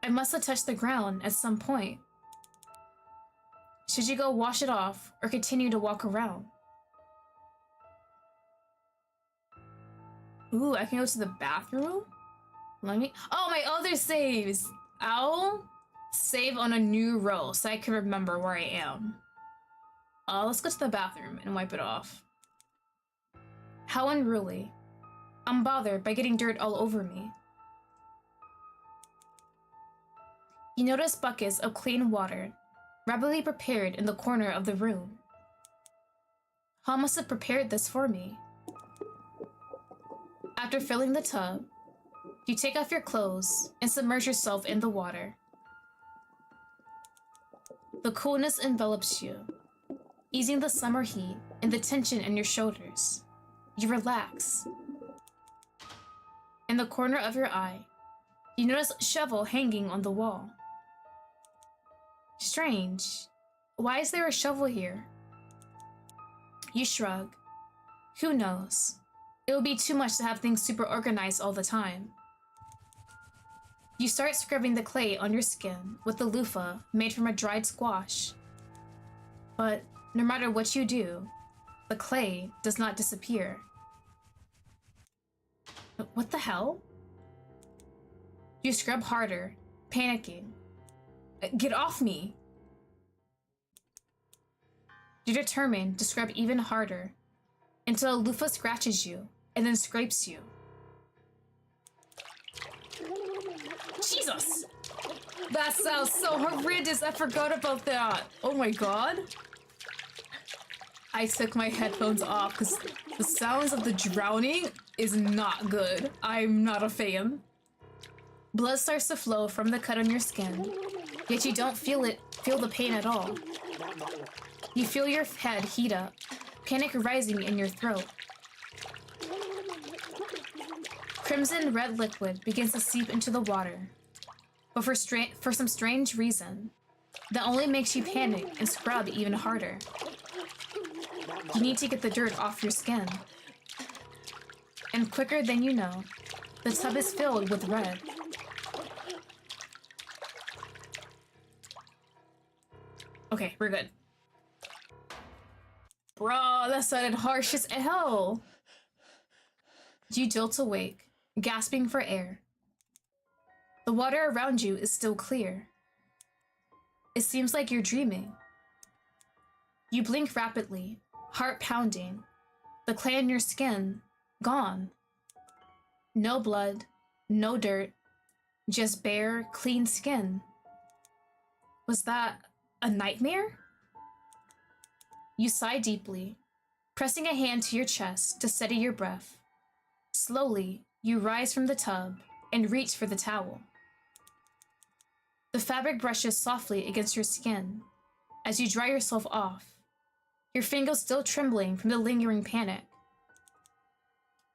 I must have touched the ground at some point. Should you go wash it off or continue to walk around? Ooh, I can go to the bathroom? Let me. Oh, my other saves! I'll save on a new row so I can remember where I am. Let's go to the bathroom and wipe it off. How unruly. I'm bothered by getting dirt all over me. You notice buckets of clean water, rapidly prepared in the corner of the room. How must have prepared this for me? After filling the tub, you take off your clothes and submerge yourself in the water. The coolness envelops you, easing the summer heat and the tension in your shoulders. You relax. In the corner of your eye, you notice a shovel hanging on the wall. Strange. Why is there a shovel here? You shrug. Who knows? It would be too much to have things super organized all the time. You start scrubbing the clay on your skin with the loofah made from a dried squash. But no matter what you do, the clay does not disappear. What the hell? You scrub harder, panicking. Get off me! You're determined to scrub even harder until a loofah scratches you and then scrapes you. Jesus! That sounds so horrendous. I forgot about that. Oh my god. I took my headphones off because the sounds of the drowning is not good. I'm not a fan. Blood starts to flow from the cut on your skin, yet you don't feel the pain at all. You feel your head heat up, panic rising in your throat. Crimson red liquid begins to seep into the water, but for some strange reason, that only makes you panic and scrub even harder. You need to get the dirt off your skin. And quicker than you know, the tub is filled with red. Okay, we're good. Bro, that sounded harsh as hell. You jolt awake, gasping for air. The water around you is still clear. It seems like you're dreaming. You blink rapidly, heart pounding, the clay on your skin gone. No blood, no dirt, just bare, clean skin. Was that a nightmare? You sigh deeply, pressing a hand to your chest to steady your breath. Slowly, you rise from the tub and reach for the towel. The fabric brushes softly against your skin as you dry yourself off, your fingers still trembling from the lingering panic.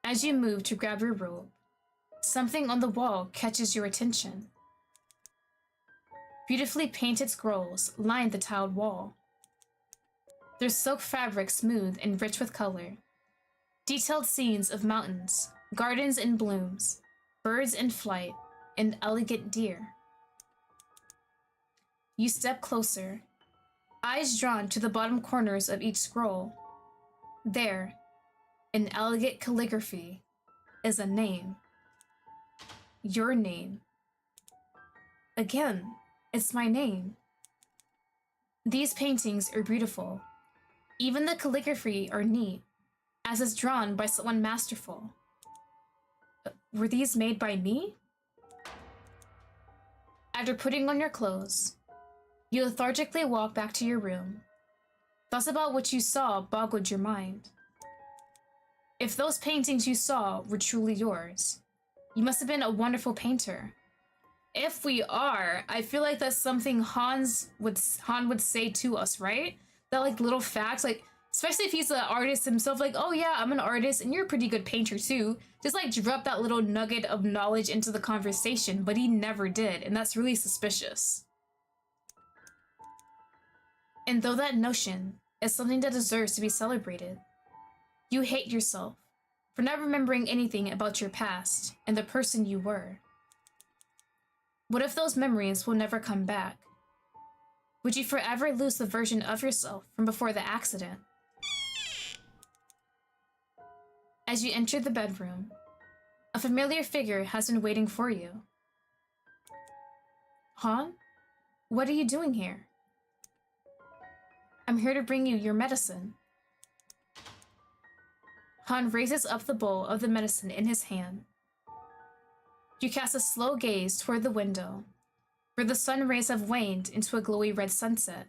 As you move to grab your robe, something on the wall catches your attention. Beautifully painted scrolls line the tiled wall. Their silk fabric smooth and rich with color. Detailed scenes of mountains, gardens in blooms, birds in flight, and elegant deer. You step closer, eyes drawn to the bottom corners of each scroll. There, in elegant calligraphy, is a name. Your name. Again, it's my name. These paintings are beautiful. Even the calligraphy are neat, as is drawn by someone masterful. Were these made by me? After putting on your clothes, you lethargically walk back to your room. Thoughts about what you saw boggled your mind. If those paintings you saw were truly yours, you must have been a wonderful painter. If we are, I feel like that's something Han would say to us, right? That like little facts, like especially if he's an artist himself, like, oh yeah, I'm an artist and you're a pretty good painter too. Just like drop that little nugget of knowledge into the conversation, but he never did, and that's really suspicious. And though that notion is something that deserves to be celebrated, you hate yourself for not remembering anything about your past and the person you were. What if those memories will never come back? Would you forever lose the version of yourself from before the accident? As you enter the bedroom, a familiar figure has been waiting for you. Han? What are you doing here? I'm here to bring you your medicine. Han raises up the bowl of the medicine in his hand. You cast a slow gaze toward the window, where the sun rays have waned into a glowy red sunset.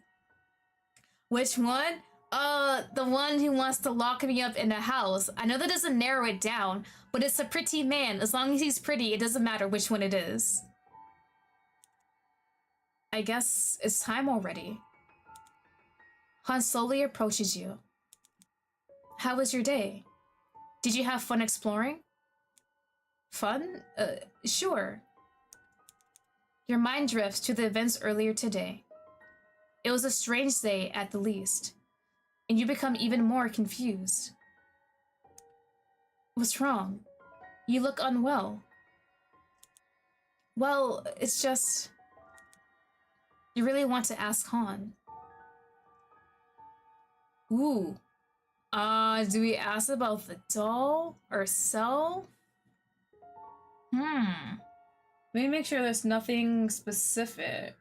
Which one? The one who wants to lock me up in a house. I know that doesn't narrow it down, but it's a pretty man. As long as he's pretty, it doesn't matter which one it is. I guess it's time already. Han slowly approaches you. How was your day? Did you have fun exploring? Fun? Sure. Your mind drifts to the events earlier today. It was a strange day at the least, and you become even more confused. What's wrong? You look unwell. Well, it's just... You really want to ask Han. Ooh. Do we ask about the doll? Or cell? Let me make sure there's nothing specific.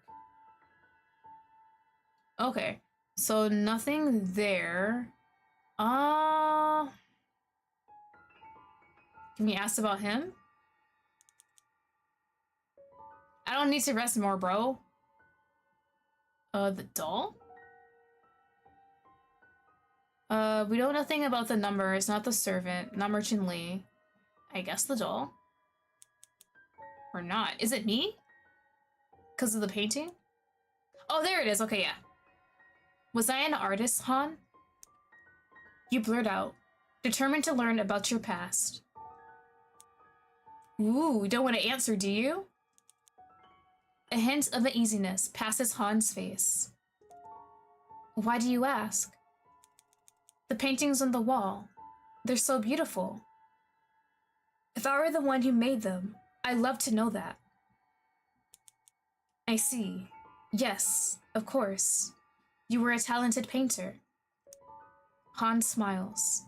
Okay. So nothing there. Can we ask about him? I don't need to rest more, bro. The doll? We know nothing about the numbers, not the servant, not Merchant Lee. I guess the doll. Or not. Is it me? Because of the painting? Oh, there it is. Okay, yeah. Was I an artist, Han? You blurt out, determined to learn about your past. Ooh, you don't want to answer, do you? A hint of uneasiness passes Han's face. Why do you ask? The paintings on the wall. They're so beautiful. If I were the one who made them, I'd love to know that. I see. Yes, of course. You were a talented painter. Han smiles.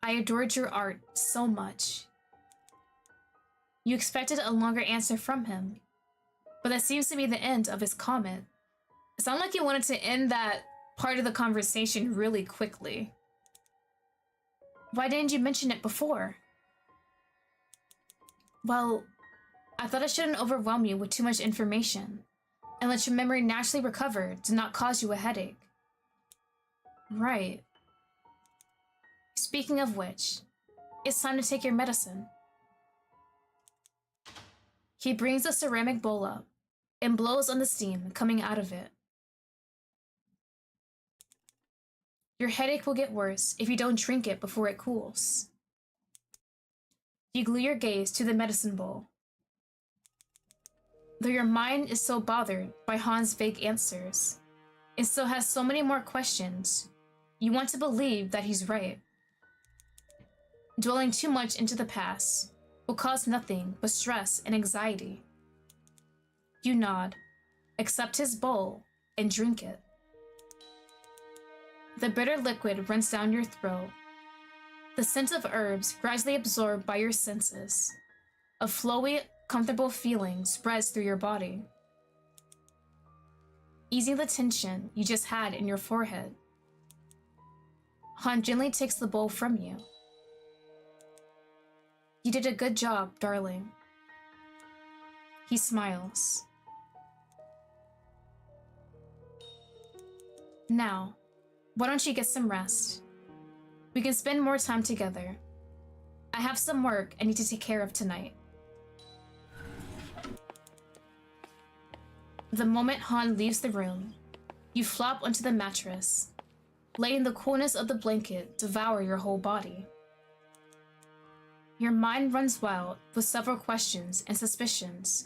I adored your art so much. You expected a longer answer from him, but that seems to be the end of his comment. It sounded like he wanted to end that part of the conversation really quickly. Why didn't you mention it before? Well, I thought I shouldn't overwhelm you with too much information and let your memory naturally recover to not cause you a headache. Right. Speaking of which, it's time to take your medicine. He brings a ceramic bowl up and blows on the steam coming out of it. Your headache will get worse if you don't drink it before it cools. You glue your gaze to the medicine bowl. Though your mind is so bothered by Han's vague answers, it still has so many more questions, you want to believe that he's right. Dwelling too much into the past will cause nothing but stress and anxiety. You nod, accept his bowl, and drink it. The bitter liquid runs down your throat. The scent of herbs gradually absorbed by your senses. A flowy, comfortable feeling spreads through your body, easing the tension you just had in your forehead. Han gently takes the bowl from you. You did a good job, darling. He smiles. Now, why don't you get some rest? We can spend more time together. I have some work I need to take care of tonight. The moment Han leaves the room, you flop onto the mattress, letting the coolness of the blanket devour your whole body. Your mind runs wild with several questions and suspicions,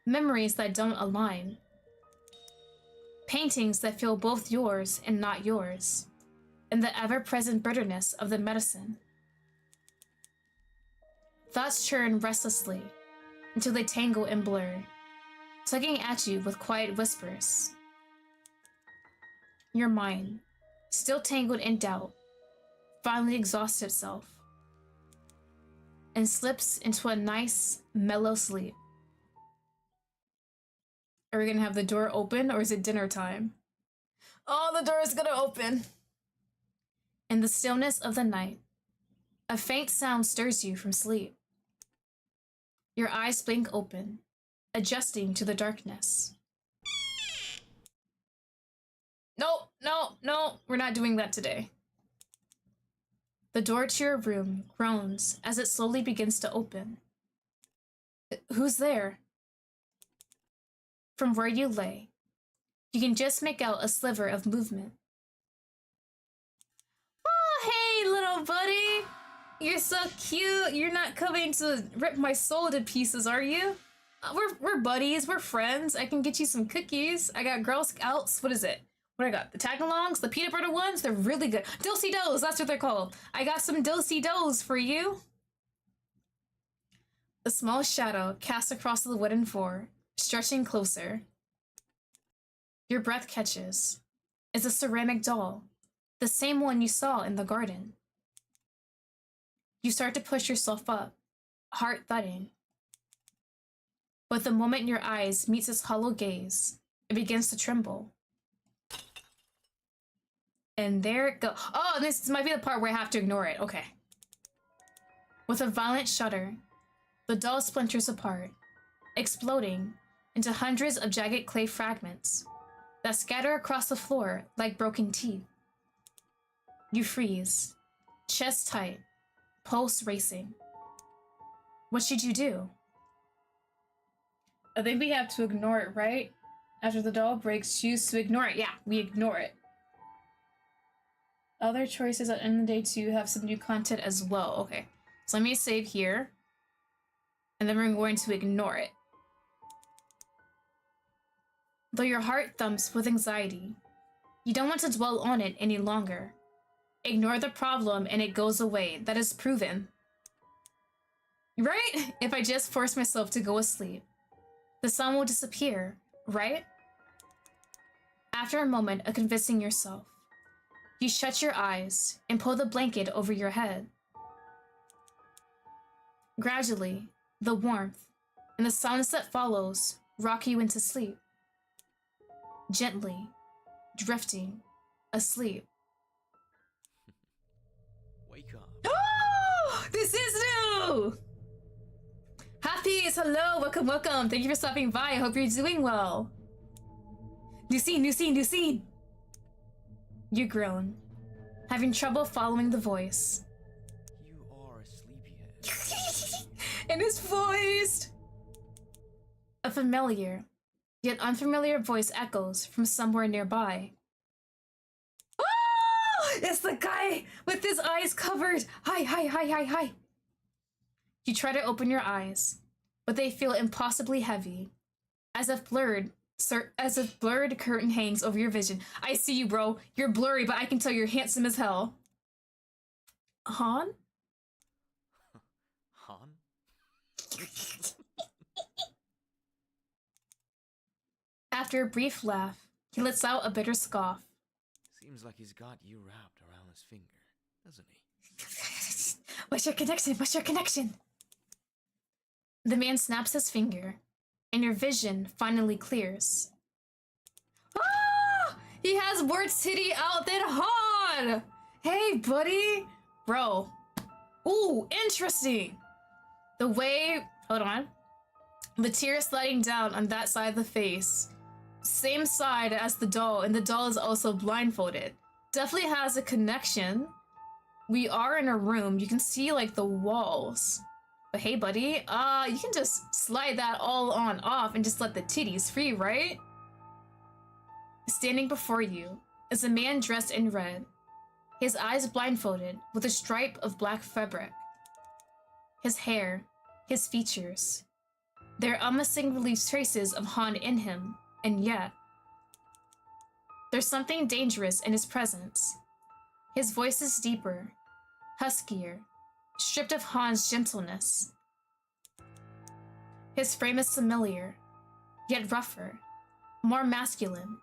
memories that don't align, paintings that feel both yours and not yours, and the ever-present bitterness of the medicine. Thoughts churn restlessly until they tangle and blur, tugging at you with quiet whispers. Your mind, still tangled in doubt, finally exhausts itself and slips into a nice, mellow sleep. Are we gonna have the door open or is it dinner time? Oh, the door is gonna open. In the stillness of the night, a faint sound stirs you from sleep. Your eyes blink open, adjusting to the darkness. No, we're not doing that today. The door to your room groans as it slowly begins to open. Who's there? From where you lay, you can just make out a sliver of movement. Oh, hey, little buddy! You're so cute. You're not coming to rip my soul to pieces, are you? We're buddies. We're friends. I can get you some cookies. I got Girl Scouts. What is it? What I got? The tag-alongs? The peanut butter ones? They're really good. Dosey-dos. That's what they're called. I got some Dosey-dos for you. A small shadow cast across the wooden floor, stretching closer. Your breath catches. It's a ceramic doll, the same one you saw in the garden. You start to push yourself up, heart thudding. But the moment your eyes meets its hollow gaze, it begins to tremble. And there it goes. Oh, this might be the part where I have to ignore it. Okay. With a violent shudder, the doll splinters apart, exploding into hundreds of jagged clay fragments that scatter across the floor like broken teeth. You freeze, chest tight, pulse racing. What should you do? I think we have to ignore it, right? After the doll breaks, choose to ignore it. Yeah, we ignore it. Other choices at the end of the day too have some new content as well. Okay, so let me save here. And then we're going to ignore it. Though your heart thumps with anxiety, you don't want to dwell on it any longer. Ignore the problem and it goes away. That is proven. Right? If I just force myself to go asleep, the sun will disappear, right? After a moment of convincing yourself, you shut your eyes and pull the blanket over your head. Gradually, the warmth and the silence that follows rock you into sleep. Gently, drifting, asleep. Wake up. Oh! This is new! Happies, hello, welcome, welcome. Thank you for stopping by. I hope you're doing well. New scene, new scene, new scene. You groan, having trouble following the voice. You are a sleepyhead. And it's voiced. A familiar, yet unfamiliar voice echoes from somewhere nearby. Oh! It's the guy with his eyes covered. Hi, hi, hi, hi, hi. You try to open your eyes, but they feel impossibly heavy, as if blurred curtain hangs over your vision. I see you, bro. You're blurry, but I can tell you're handsome as hell. Han? Han? After a brief laugh, he lets out a bitter scoff. Seems like he's got you wrapped around his finger, doesn't he? What's your connection? What's your connection? The man snaps his finger, and your vision finally clears. Ah! He has more titty out than Han! Hey, buddy! Bro. Ooh, interesting! The way... Hold on. The tear sliding down on that side of the face. Same side as the doll, and the doll is also blindfolded. Definitely has a connection. We are in a room. You can see, like, the walls. But hey, buddy, you can just slide that all on off and just let the titties free, right? Standing before you is a man dressed in red, his eyes blindfolded with a stripe of black fabric. His hair, his features, there are unmistakable traces of Han in him, and yet there's something dangerous in his presence. His voice is deeper, huskier, stripped of Han's gentleness. His frame is familiar, yet rougher, more masculine,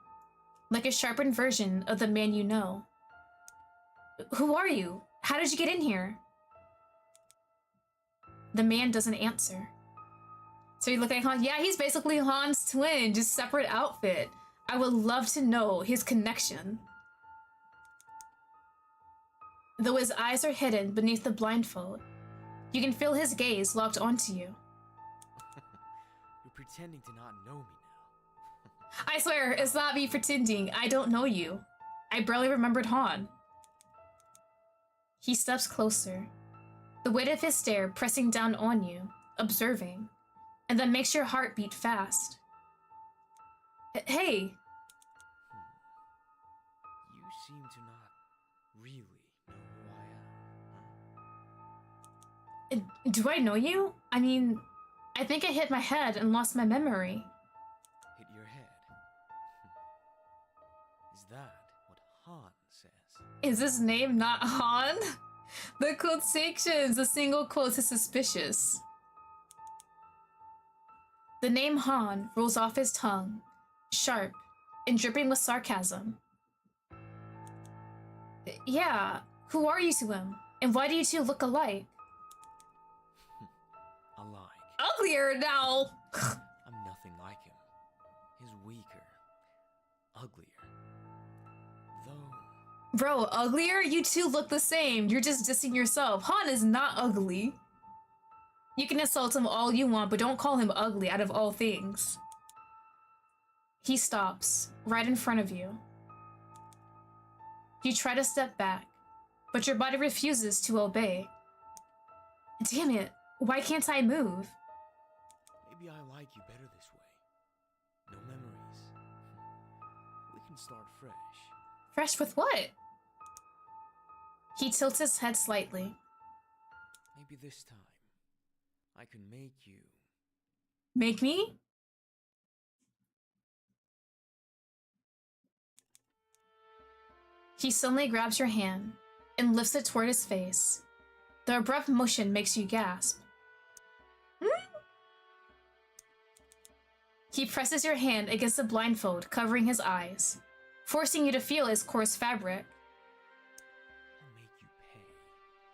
like a sharpened version of the man you know. Who are you? How did you get in here? The man doesn't answer. So you look like Han? Yeah, he's basically Han's twin, just separate outfit. I would love to know his connection. Though his eyes are hidden beneath the blindfold, you can feel his gaze locked onto you. You're pretending to not know me now. I swear, it's not me pretending. I don't know you. I barely remembered Han. He steps closer, the weight of his stare pressing down on you, observing, and then makes your heart beat fast. Hey! You seem to not really know who I am, huh? Do I know you? I mean, I think I hit my head and lost my memory. Hit your head? Is that what Han says? Is his name not Han? The quotations, the single quote is suspicious. The name Han rolls off his tongue, sharp and dripping with sarcasm. Yeah, who are you to him? And why do you two look alike? Alike. Uglier now! I'm nothing like him. He's weaker. Uglier. Though... Bro, uglier? You two look the same. You're just dissing yourself. Han is not ugly. You can insult him all you want, but don't call him ugly out of all things. He stops, right in front of you. You try to step back, but your body refuses to obey. Damn it, why can't I move? Maybe I like you better this way. No memories. We can start fresh. Fresh with what? He tilts his head slightly. Maybe this time, I can make you... Make me? He suddenly grabs your hand and lifts it toward his face. The abrupt motion makes you gasp. He presses your hand against the blindfold, covering his eyes, forcing you to feel his coarse fabric. I'll make you pay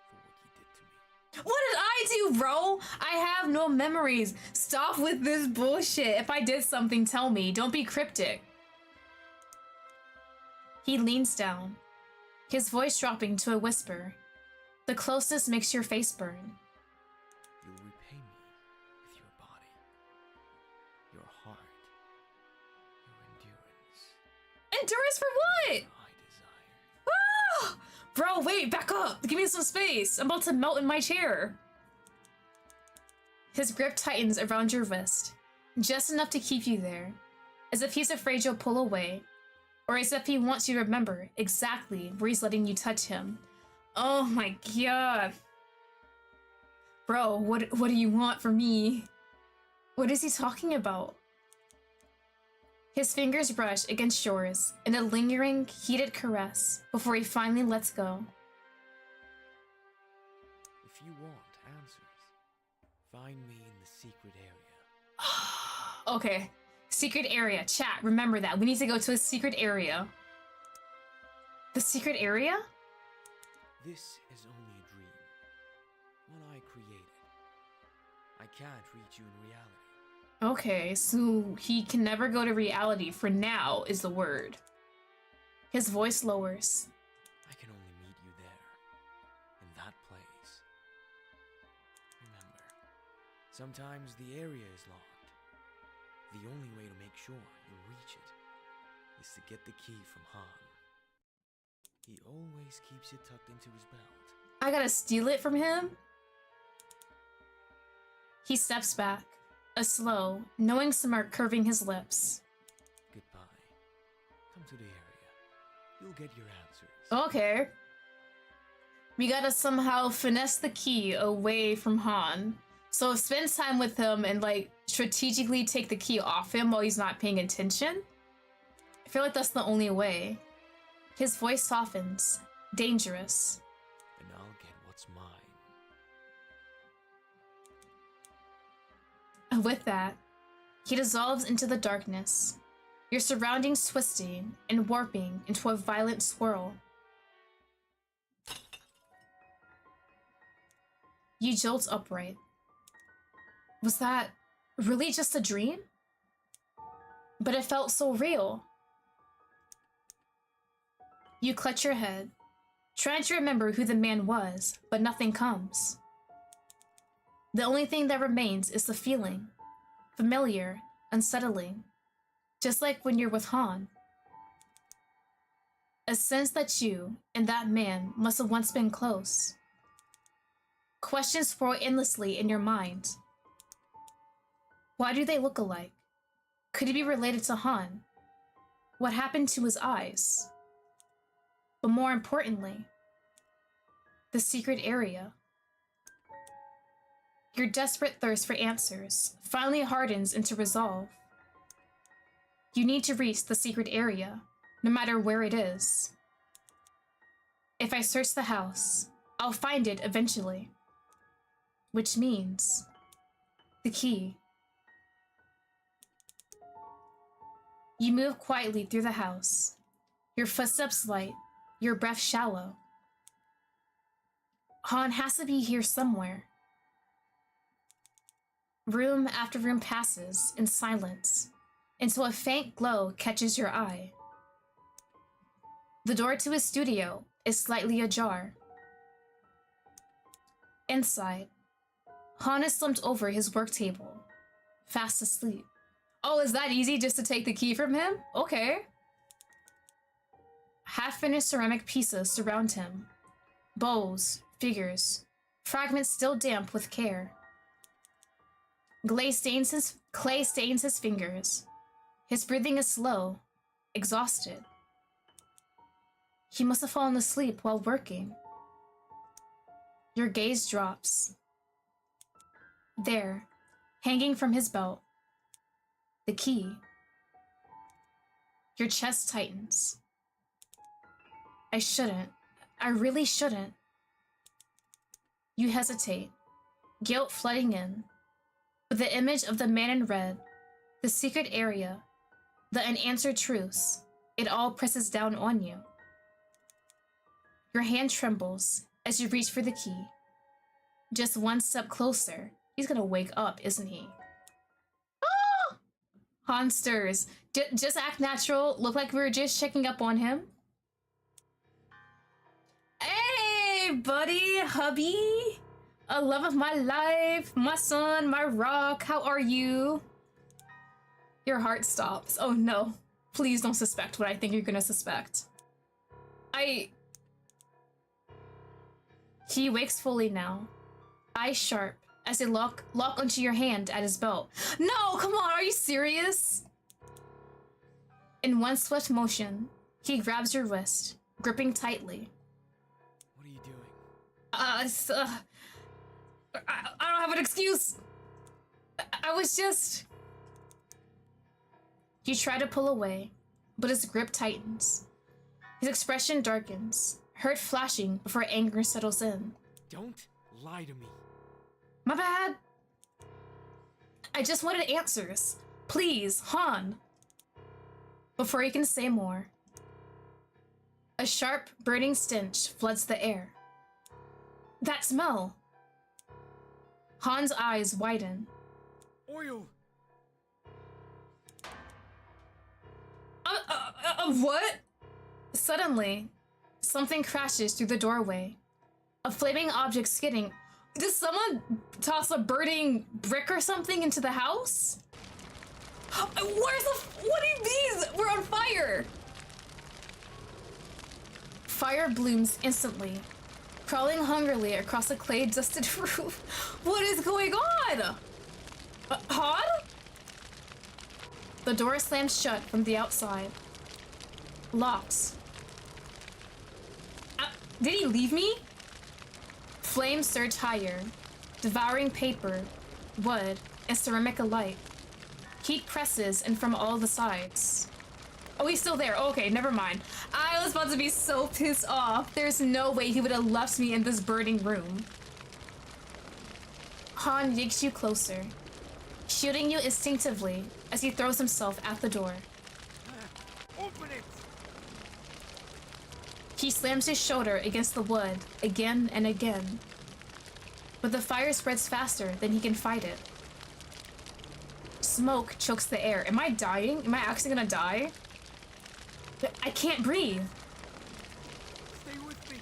for what he did to me. What did I do, bro? I have no memories. Stop with this bullshit. If I did something, tell me. Don't be cryptic. He leans down, his voice dropping to a whisper. The closest makes your face burn. You'll repay me with your body, your heart, your endurance. Endurance for what? I desire. Ah! Bro, wait, back up. Give me some space. I'm about to melt in my chair. His grip tightens around your wrist, just enough to keep you there, as if he's afraid you'll pull away, or as if he wants you to remember exactly where he's letting you touch him. Oh my god. Bro, what do you want from me? What is he talking about? His fingers brush against yours in a lingering, heated caress before he finally lets go. If you want answers, find me in the secret area. Okay. Secret area. Chat, remember that. We need to go to a secret area. The secret area? This is only a dream. One I created. I can't reach you in reality. Okay, so he can never go to reality for now is the word. His voice lowers. I can only meet you there. In that place. Remember, sometimes the area is locked. The only way to make sure you'll reach it is to get the key from Han. He always keeps it tucked into his belt. I gotta steal it from him? He steps back, a slow, knowing smirk curving his lips. Goodbye. Come to the area. You'll get your answers. Okay. We gotta somehow finesse the key away from Han. So spend time with him and like strategically take the key off him while he's not paying attention. I feel like that's the only way. His voice softens, dangerous. And I'll get what's mine. With that, he dissolves into the darkness, your surroundings twisting and warping into a violent swirl. You jolt upright. Was that really just a dream? But it felt so real. You clutch your head, trying to remember who the man was, but nothing comes. The only thing that remains is the feeling, familiar, unsettling, just like when you're with Han. A sense that you and that man must have once been close. Questions swirl endlessly in your mind. Why do they look alike? Could he be related to Han? What happened to his eyes? But more importantly, the secret area. Your desperate thirst for answers finally hardens into resolve. You need to reach the secret area, no matter where it is. If I search the house, I'll find it eventually. Which means the key. You move quietly through the house. Your footsteps light, your breath shallow. Han has to be here somewhere. Room after room passes in silence until a faint glow catches your eye. The door to his studio is slightly ajar. Inside, Han is slumped over his work table, fast asleep. Oh, is that easy just to take the key from him? Okay. Half-finished ceramic pieces surround him. Bowls, figures, fragments still damp with care. Clay stains his fingers. His breathing is slow, exhausted. He must have fallen asleep while working. Your gaze drops. There, hanging from his belt, the key. Your chest tightens. I shouldn't. I really shouldn't. You hesitate, guilt flooding in. With the image of the man in red, the secret area, the unanswered truths, it all presses down on you. Your hand trembles as you reach for the key. Just one step closer. He's gonna wake up, isn't he? Ah! Han stirs. Just act natural. Look like we were just checking up on him. Hey, buddy, hubby. A love of my life, my son, my rock. How are you? Your heart stops. Oh no. Please don't suspect what I think you're gonna suspect. He wakes fully now, eyes sharp as they lock onto your hand at his belt. No, come on, are you serious? In one swift motion, he grabs your wrist, gripping tightly. What are you doing? I don't have an excuse. I was just... You try to pull away, but his grip tightens. His expression darkens, hurt flashing before anger settles in. Don't lie to me. My bad. I just wanted answers. Please, Han. Before he can say more, a sharp, burning stench floods the air. That smell. Han's eyes widen. Oil! What? Suddenly, something crashes through the doorway. A flaming object skidding. Did someone toss a burning brick or something into the house? What do you mean? We're on fire! Fire blooms instantly, crawling hungrily across a clay-dusted roof. What is going on? Han? The door slams shut from the outside. Locks. Did he leave me? Flames surge higher, devouring paper, wood, and ceramic alike. Heat presses in from all the sides. Oh, he's still there. Okay, never mind. I was about to be so pissed off. There's no way he would have left me in this burning room. Han yanks you closer, shielding you instinctively as he throws himself at the door. Open it! He slams his shoulder against the wood again and again. But the fire spreads faster than he can fight it. Smoke chokes the air. Am I dying? Am I actually gonna die? I can't breathe. Stay with me.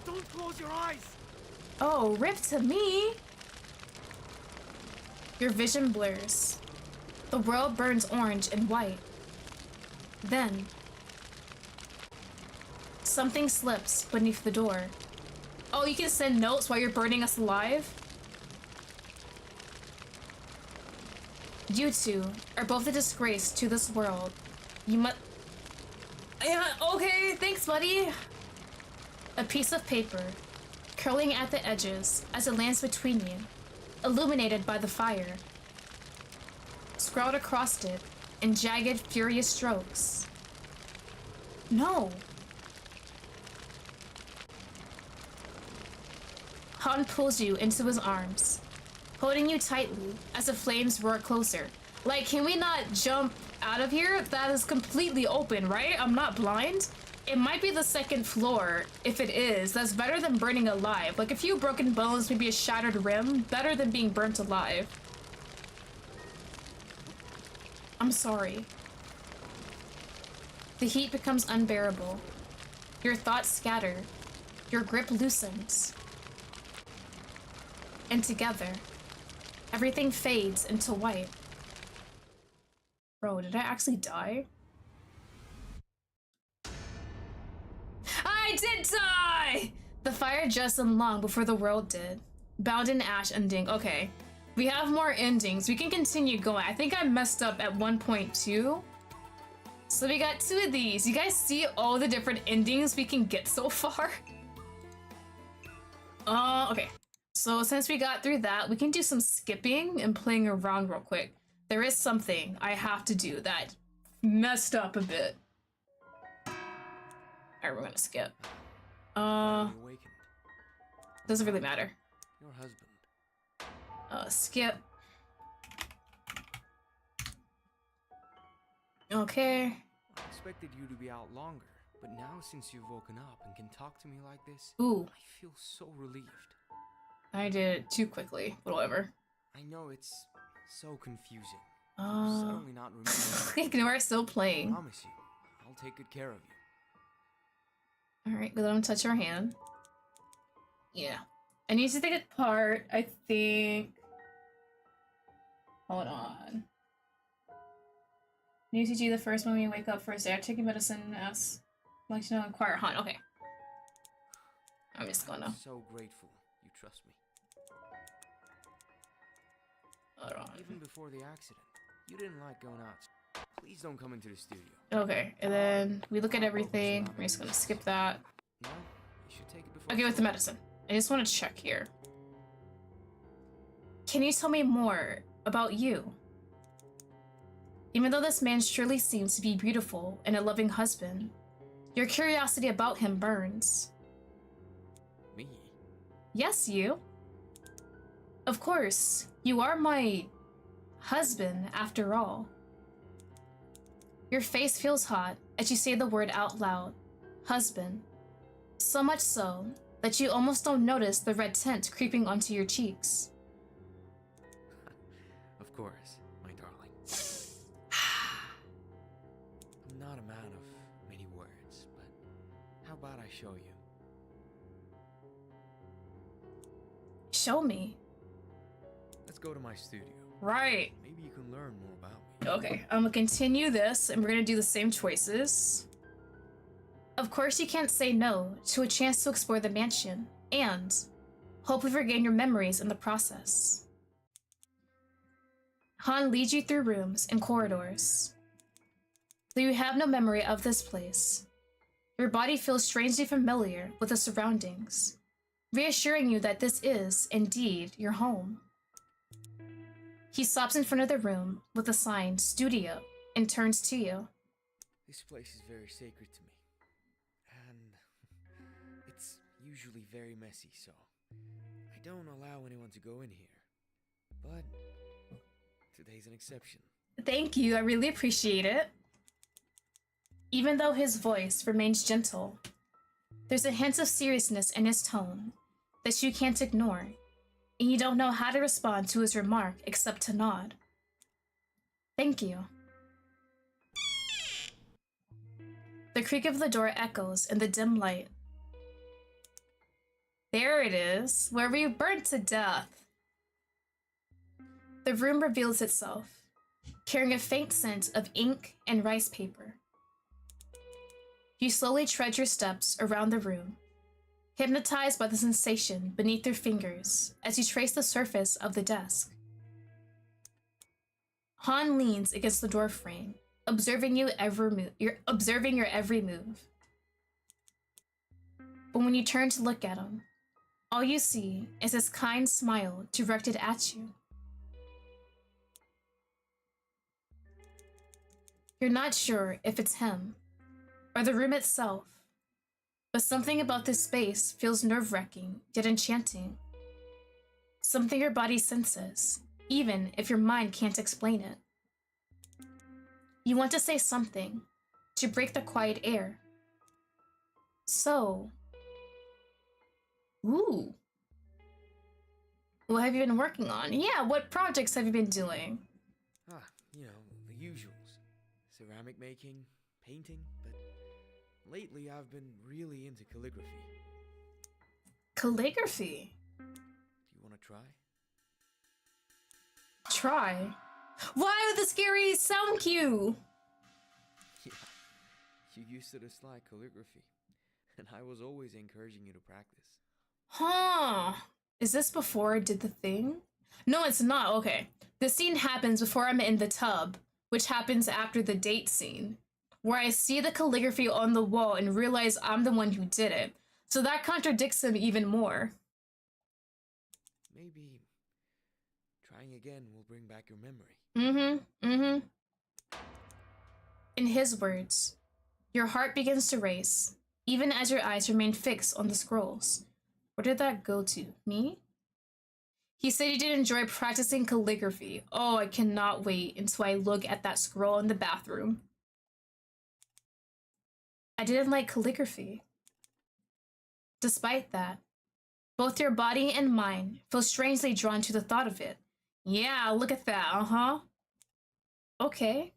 Don't close your eyes. Oh, rip to me. Your vision blurs. The world burns orange and white. Then, something slips beneath the door. Oh, you can send notes while you're burning us alive? You two are both a disgrace to this world. You must... Yeah, okay, thanks, buddy. A piece of paper, curling at the edges as it lands between you, illuminated by the fire. Scrawled across it in jagged, furious strokes. No. Han pulls you into his arms. holding you tightly as the flames roar closer. Like, can we not jump out of here? That is completely open, right? I'm not blind. It might be the second floor. If it is, that's better than burning alive. Like, a few broken bones, maybe a shattered rim, better than being burnt alive. I'm sorry. The heat becomes unbearable. Your thoughts scatter. Your grip loosens. And together, everything fades into white. Bro, did I actually die? I did die! The fire just and long before the world did. Bound in ash ending. Okay. We have more endings. We can continue going. I think I messed up at 1.2. So we got 2 of these. You guys see all the different endings we can get so far? Okay. So since we got through that, we can do some skipping and playing around real quick. There is something I have to do that messed up a bit. Alright, we're gonna skip. Doesn't really matter. Your husband. Skip. Okay. I expected you to be out longer, but now since you've woken up and can talk to me like this, Ooh. I feel so relieved. I did it too quickly, but whatever. I know it's so confusing. Suddenly not remembering. Ignore, still I playing. promise you, I'll take good care of you. Alright, we let him touch our hand. Yeah. I need to take it apart, I think. Hold on. Need to do the first when we wake up first. They're taking medicine, ask. Like to know, inquire, hunt. Okay. I'm just gonna. So grateful you trust me. Hold on. Even before the accident, you didn't like going out. Please don't come into the studio. Okay, and then we look at everything. We're just gonna skip that. No, you should take it before. Okay, with the medicine. I just want to check here. Can you tell me more about you? Even though this man surely seems to be beautiful and a loving husband, your curiosity about him burns. Me? Yes, you. Of course, you are my husband after all. Your face feels hot as you say the word out loud, husband. So much so that you almost don't notice the red tint creeping onto your cheeks. Of course, my darling. I'm not a man of many words, but how about I show you? Show me. Let's go to my studio. Right. Maybe you can learn more about me. Okay, I'm gonna continue this and we're gonna do the same choices. Of course you can't say no to a chance to explore the mansion and hopefully regain your memories in the process. Han leads you through rooms and corridors. Though you have no memory of this place, your body feels strangely familiar with the surroundings, reassuring you that this is, indeed, your home. He stops in front of the room with a sign, Studio, and turns to you. This place is very sacred to me. And it's usually very messy, so I don't allow anyone to go in here. But today's an exception. Thank you, I really appreciate it. Even though his voice remains gentle, there's a hint of seriousness in his tone that you can't ignore, and you don't know how to respond to his remark except to nod. Thank you. The creak of the door echoes in the dim light. There it is, where we burnt to death. The room reveals itself, carrying a faint scent of ink and rice paper. You slowly tread your steps around the room, hypnotized by the sensation beneath your fingers as you trace the surface of the desk. Han leans against the door frame, observing your every move. But when you turn to look at him, all you see is his kind smile directed at you. You're not sure if it's him or the room itself, but something about this space feels nerve-wracking yet enchanting. something your body senses, even if your mind can't explain it. You want to say something, to break the quiet air. So, ooh. What have you been working on? Yeah, what projects have you been doing? You know, the usuals. Ceramic making, painting, but lately I've been really into calligraphy. Calligraphy? Do you want to try? Try? Why would the scary sound cue? Yeah, you used to dislike calligraphy, and I was always encouraging you to practice. Huh. Is this before I did the thing? No, it's not. Okay. The scene happens before I'm in the tub, which happens after the date scene, where I see the calligraphy on the wall and realize I'm the one who did it. So that contradicts him even more. Maybe trying again will bring back your memory. In his words, your heart begins to race, even as your eyes remain fixed on the scrolls. Where did that go to? Me? He said he did enjoy practicing calligraphy. Oh, I cannot wait until I look at that scroll in the bathroom. I didn't like calligraphy. Despite that, both your body and mind feel strangely drawn to the thought of it. Yeah, look at that, Okay.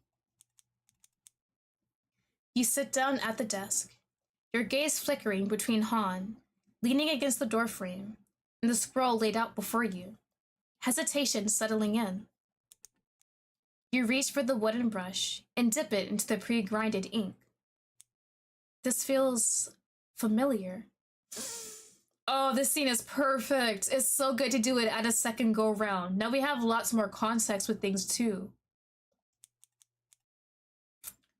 You sit down at the desk, your gaze flickering between Han, leaning against the doorframe, and the scroll laid out before you, hesitation settling in. You reach for the wooden brush and dip it into the pre-grinded ink. This feels familiar. Oh, this scene is perfect. It's so good to do it at a second go round. Now we have lots more context with things too.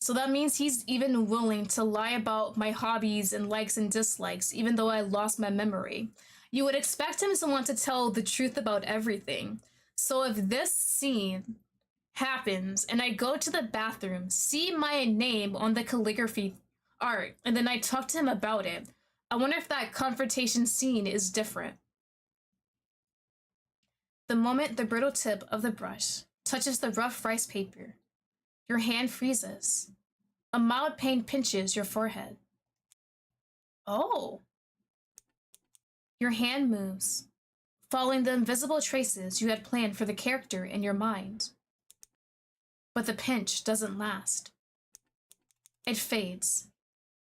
So that means he's even willing to lie about my hobbies and likes and dislikes, even though I lost my memory. You would expect him to want to tell the truth about everything. So if this scene happens and I go to the bathroom, see my name on the calligraphy art, and then I talk to him about it, I wonder if that confrontation scene is different. The moment the brittle tip of the brush touches the rough rice paper, your hand freezes. A mild pain pinches your forehead. Oh. Your hand moves, following the invisible traces you had planned for the character in your mind. But the pinch doesn't last. It fades,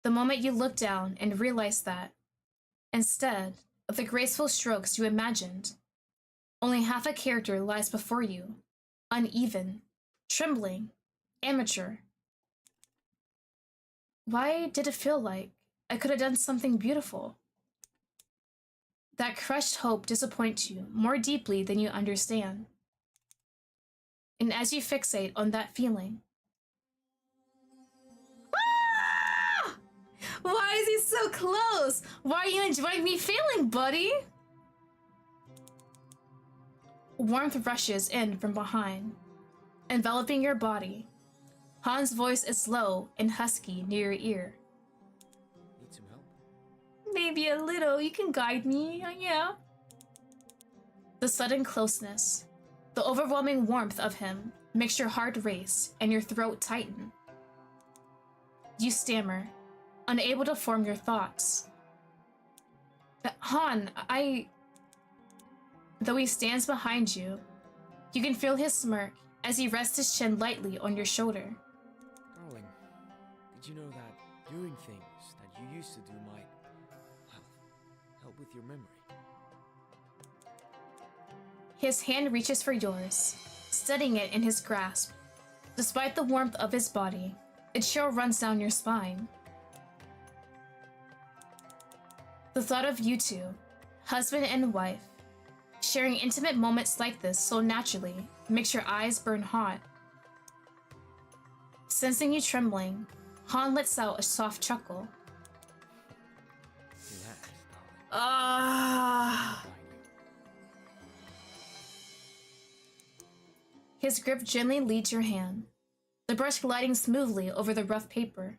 the moment you look down and realize that, instead of the graceful strokes you imagined, only half a character lies before you, uneven, trembling, amateur. Why did it feel like I could have done something beautiful? That crushed hope disappoints you more deeply than you understand. And as you fixate on that feeling, why is he so close? Why are you enjoying me failing, buddy? Warmth rushes in from behind, enveloping your body. Han's voice is low and husky near your ear. Need some help? Maybe a little. You can guide me, yeah. The sudden closeness, the overwhelming warmth of him makes your heart race and your throat tighten. You stammer, unable to form your thoughts. Han, Though he stands behind you, you can feel his smirk as he rests his chin lightly on your shoulder. Darling, did you know that doing things that you used to do might, well, help with your memory? His hand reaches for yours, steadying it in his grasp. Despite the warmth of his body, a chill runs down your spine. The thought of you two, husband and wife, sharing intimate moments like this so naturally makes your eyes burn hot. Sensing you trembling, Han lets out a soft chuckle. Relax, darling. His grip gently leads your hand, the brush gliding smoothly over the rough paper.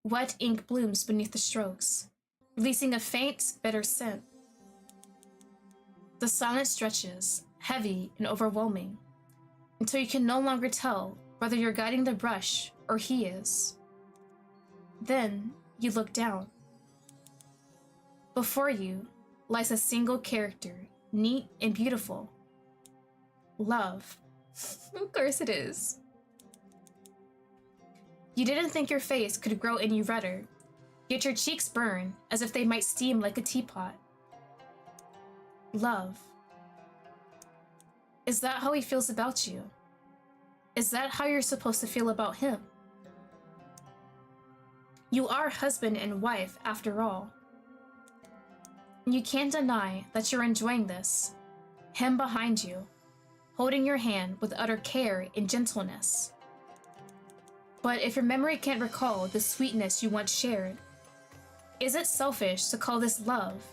Wet ink blooms beneath the strokes, releasing a faint, bitter scent. The silence stretches, heavy and overwhelming, until you can no longer tell whether you're guiding the brush or he is. Then you look down. Before you lies a single character, neat and beautiful. Love. Of course it is. You didn't think your face could grow any redder, yet your cheeks burn as if they might steam like a teapot. Love. Is that how he feels about you? Is that how you're supposed to feel about him? You are husband and wife, after all. You can't deny that you're enjoying this. Him behind you, holding your hand with utter care and gentleness. But if your memory can't recall the sweetness you once shared, is it selfish to call this love,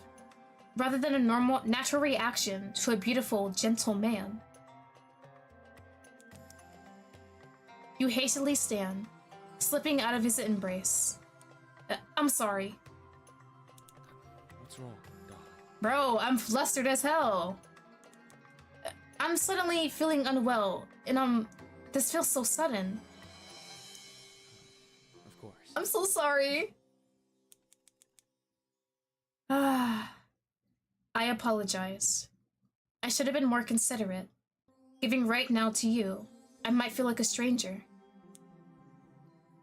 rather than a normal, natural reaction to a beautiful, gentle man? You hastily stand, slipping out of his embrace. I'm sorry. What's wrong, darling? Bro, I'm flustered as hell. I'm suddenly feeling unwell, and this feels so sudden. Of course. I'm so sorry. I apologize. I should have been more considerate. Giving right now to you, I might feel like a stranger.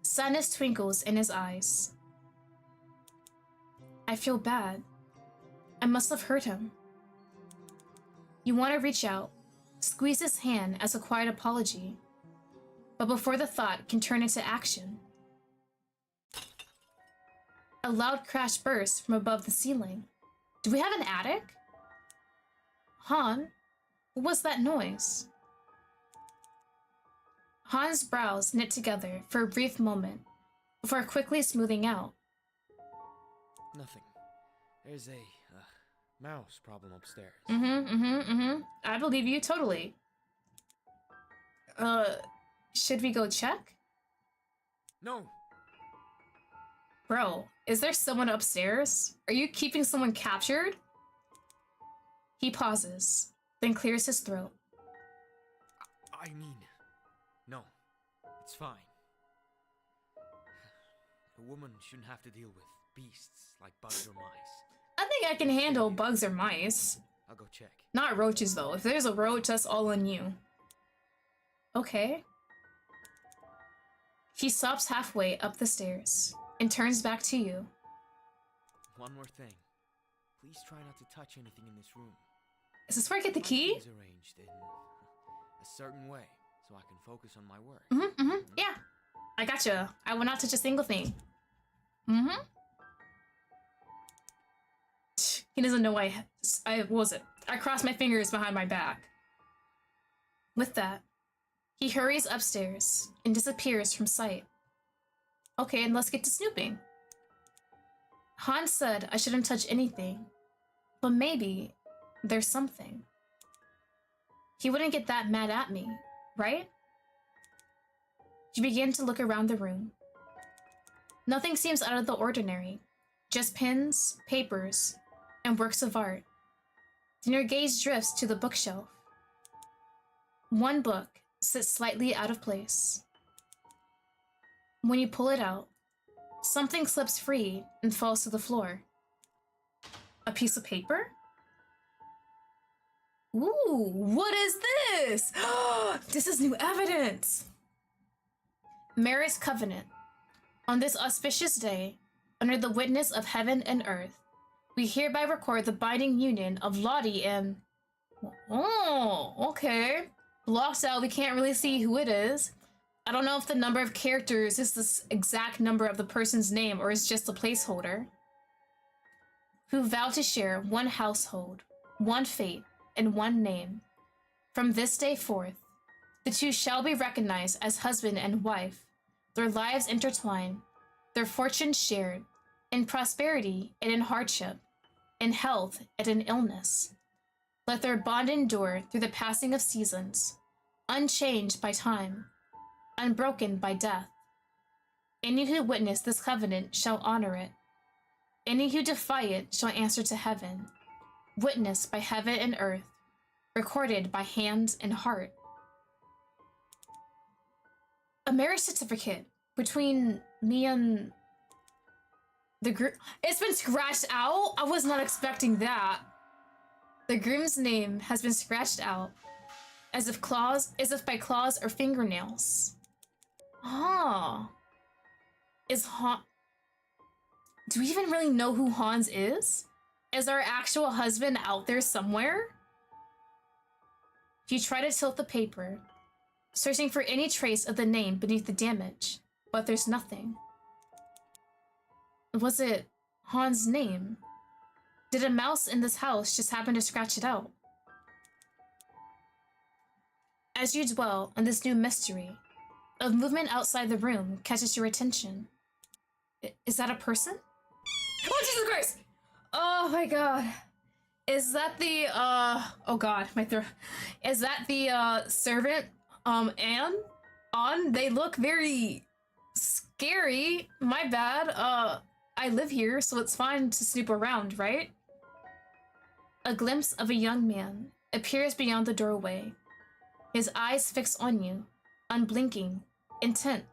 Sadness twinkles in his eyes. I feel bad. I must have hurt him. You want to reach out, squeeze his hand as a quiet apology, but before the thought can turn into action, a loud crash bursts from above the ceiling. Do we have an attic? Han, what was that noise? Han's brows knit together for a brief moment, before quickly smoothing out. Nothing. There's a mouse problem upstairs. I believe you totally. Should we go check? No! Bro, is there someone upstairs? Are you keeping someone captured? He pauses, then clears his throat. I mean, no. It's fine. A woman shouldn't have to deal with beasts like bugs or mice. I think I can handle bugs or mice. I'll go check. Not roaches, though. If there's a roach, that's all on you. Okay. He stops halfway up the stairs and turns back to you. One more thing. Please try not to touch anything in this room. Is this where I get the key? Everything's arranged in a certain way, so I can focus on my work. Yeah. I gotcha. I will not touch a single thing. He doesn't know what was it? I crossed my fingers behind my back. With that, he hurries upstairs and disappears from sight. Okay, and let's get to snooping. Han said I shouldn't touch anything, but maybe there's something. He wouldn't get that mad at me, right? You begin to look around the room. Nothing seems out of the ordinary, just pens, papers, and works of art. Then your gaze drifts to the bookshelf. One book sits slightly out of place. When you pull it out, something slips free and falls to the floor. A piece of paper? Ooh, what is this? This is new evidence! Marriage covenant. On this auspicious day, under the witness of heaven and earth, we hereby record the binding union of Lottie and... Oh, okay. Blocked out, we can't really see who it is. I don't know if the number of characters is the exact number of the person's name or is just a placeholder. Who vow to share one household, one fate, and one name. From this day forth, the two shall be recognized as husband and wife, their lives intertwined, their fortunes shared, in prosperity and in hardship, in health and in illness. Let their bond endure through the passing of seasons, unchanged by time, unbroken by death. Any who witness this covenant shall honor it. Any who defy it shall answer to heaven. witnessed by heaven and earth, recorded by hand and heart. A marriage certificate between me and the groom. It's been scratched out? I was not expecting that. The groom's name has been scratched out, as if by claws or fingernails. Ah. Is do we even really know who Hans is? Is our actual husband out there somewhere? You try to tilt the paper, searching for any trace of the name beneath the damage, but there's nothing. Was it Hans' name? Did a mouse in this house just happen to scratch it out? As you dwell on this new mystery, a movement outside the room catches your attention. Is that a person? Oh, Jesus Christ! Oh my god. Is that the, oh god, my throat. Is that the, servant, Anne? On? They look very scary. My bad. I live here, so it's fine to snoop around, right? A glimpse of a young man appears beyond the doorway. His eyes fixed on you, unblinking, intent.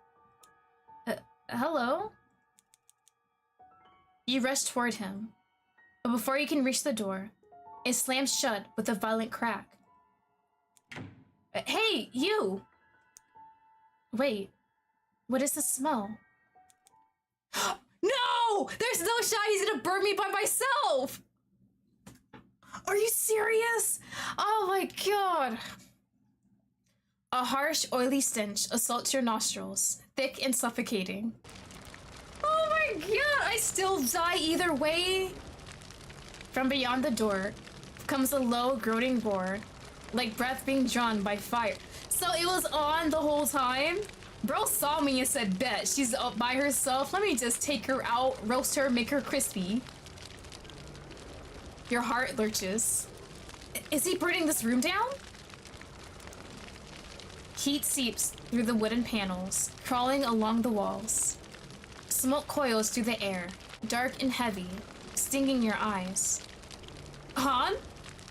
Hello? You rush toward him, but before you can reach the door, it slams shut with a violent crack. Hey, you! Wait, what is the smell? No! There's no shot he's gonna burn me by myself! Are you serious? Oh my god! A harsh, oily stench assaults your nostrils, thick and suffocating. Oh my god, I still die either way! From beyond the door comes a low, groaning roar, like breath being drawn by fire. So it was on the whole time? Bro saw me and said, bet, she's up by herself. Let me just take her out, roast her, make her crispy. Your heart lurches. Is he burning this room down? Heat seeps through the wooden panels, crawling along the walls. Smoke coils through the air, dark and heavy, stinging your eyes. Han?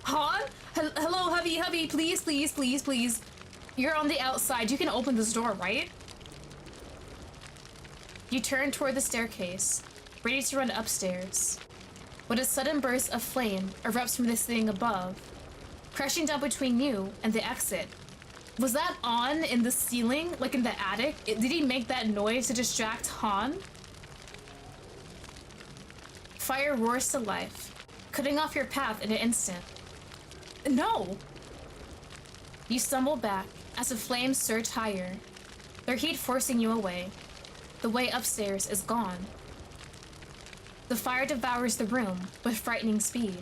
Han? Hello, Hubby, please, please, please, please. You're on the outside. You can open this door, right? You turn toward the staircase, ready to run upstairs. But a sudden burst of flame erupts from the ceiling above, crashing down between you and the exit. Was that on in the ceiling, like in the attic? Did he make that noise to distract Han? Fire roars to life, cutting off your path in an instant. No! You stumble back as the flames surge higher, their heat forcing you away. The way upstairs is gone. The fire devours the room with frightening speed.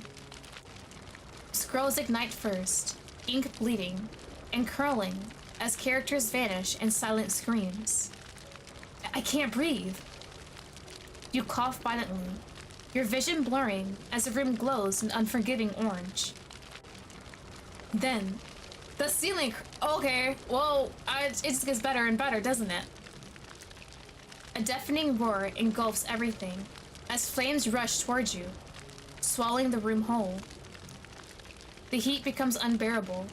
Scrolls ignite first, ink bleeding, and curling as characters vanish in silent screams. I can't breathe. You cough violently, your vision blurring as the room glows in unforgiving orange. Then, the ceiling. Okay, well, it just gets better and better, doesn't it? A deafening roar engulfs everything as flames rush towards you, swallowing the room whole. The heat becomes unbearable.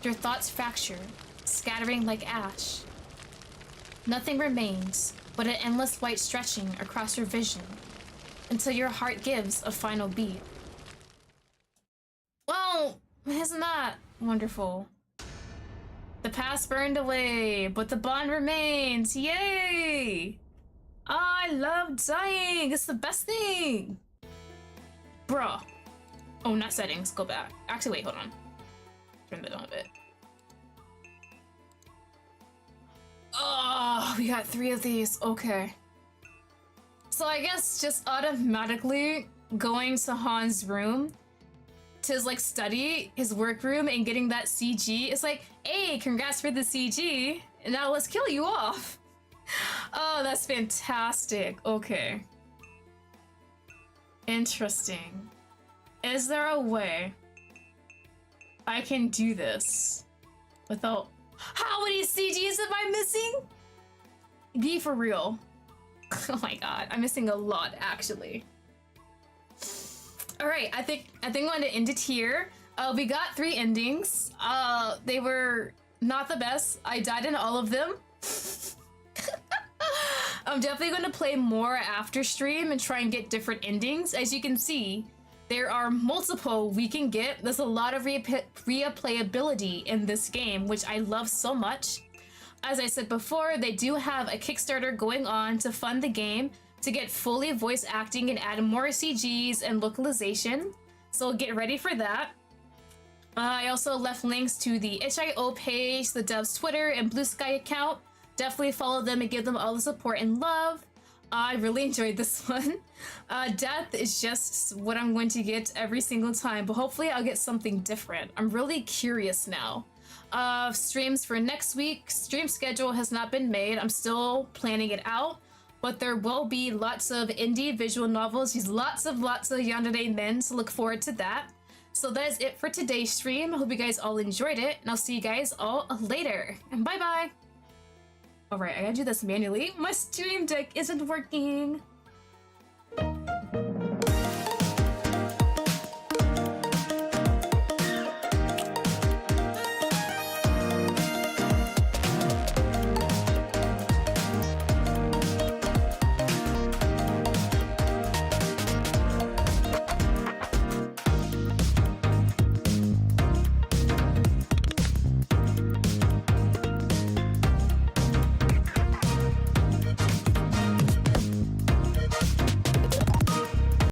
Your thoughts fracture, scattering like ash. Nothing remains but an endless white stretching across your vision until your heart gives a final beat. Well, isn't that wonderful? The past burned away, but the bond remains. Yay! I love dying. It's the best thing. Bruh. Oh, not settings. Go back. Actually, wait, hold on. Turn that on a bit. Oh, we got 3 of these. Okay. So I guess just automatically going to Han's room to his, like, study, his workroom, and getting that CG. It's like, hey, congrats for the CG. And now let's kill you off. Oh, that's fantastic. Okay. Interesting. Is there a way I can do this without... How many CGs am I missing? Be for real. Oh my god, I'm missing a lot, actually. All right, I think I'm going to end it here. We got 3 endings. They were not the best. I died in all of them. I'm definitely going to play more after stream and try and get different endings. As you can see, there are multiple we can get. There's a lot of replayability in this game, which I love so much. As I said before, they do have a Kickstarter going on to fund the game to get fully voice acting and add more CGs and localization. So get ready for that. I also left links to the itch.io page, the dev's Twitter, and Blue Sky account. Definitely follow them and give them all the support and love. I really enjoyed this one. Death is just what I'm going to get every single time, but hopefully I'll get something different. I'm really curious now. Streams for next week. Stream schedule has not been made. I'm still planning it out, but there will be lots of indie visual novels. Use lots of yandere men, so look forward to that. So that is it for today's stream. I hope you guys all enjoyed it, and I'll see you guys all later. And bye bye. All right, I gotta do this manually. My stream deck isn't working.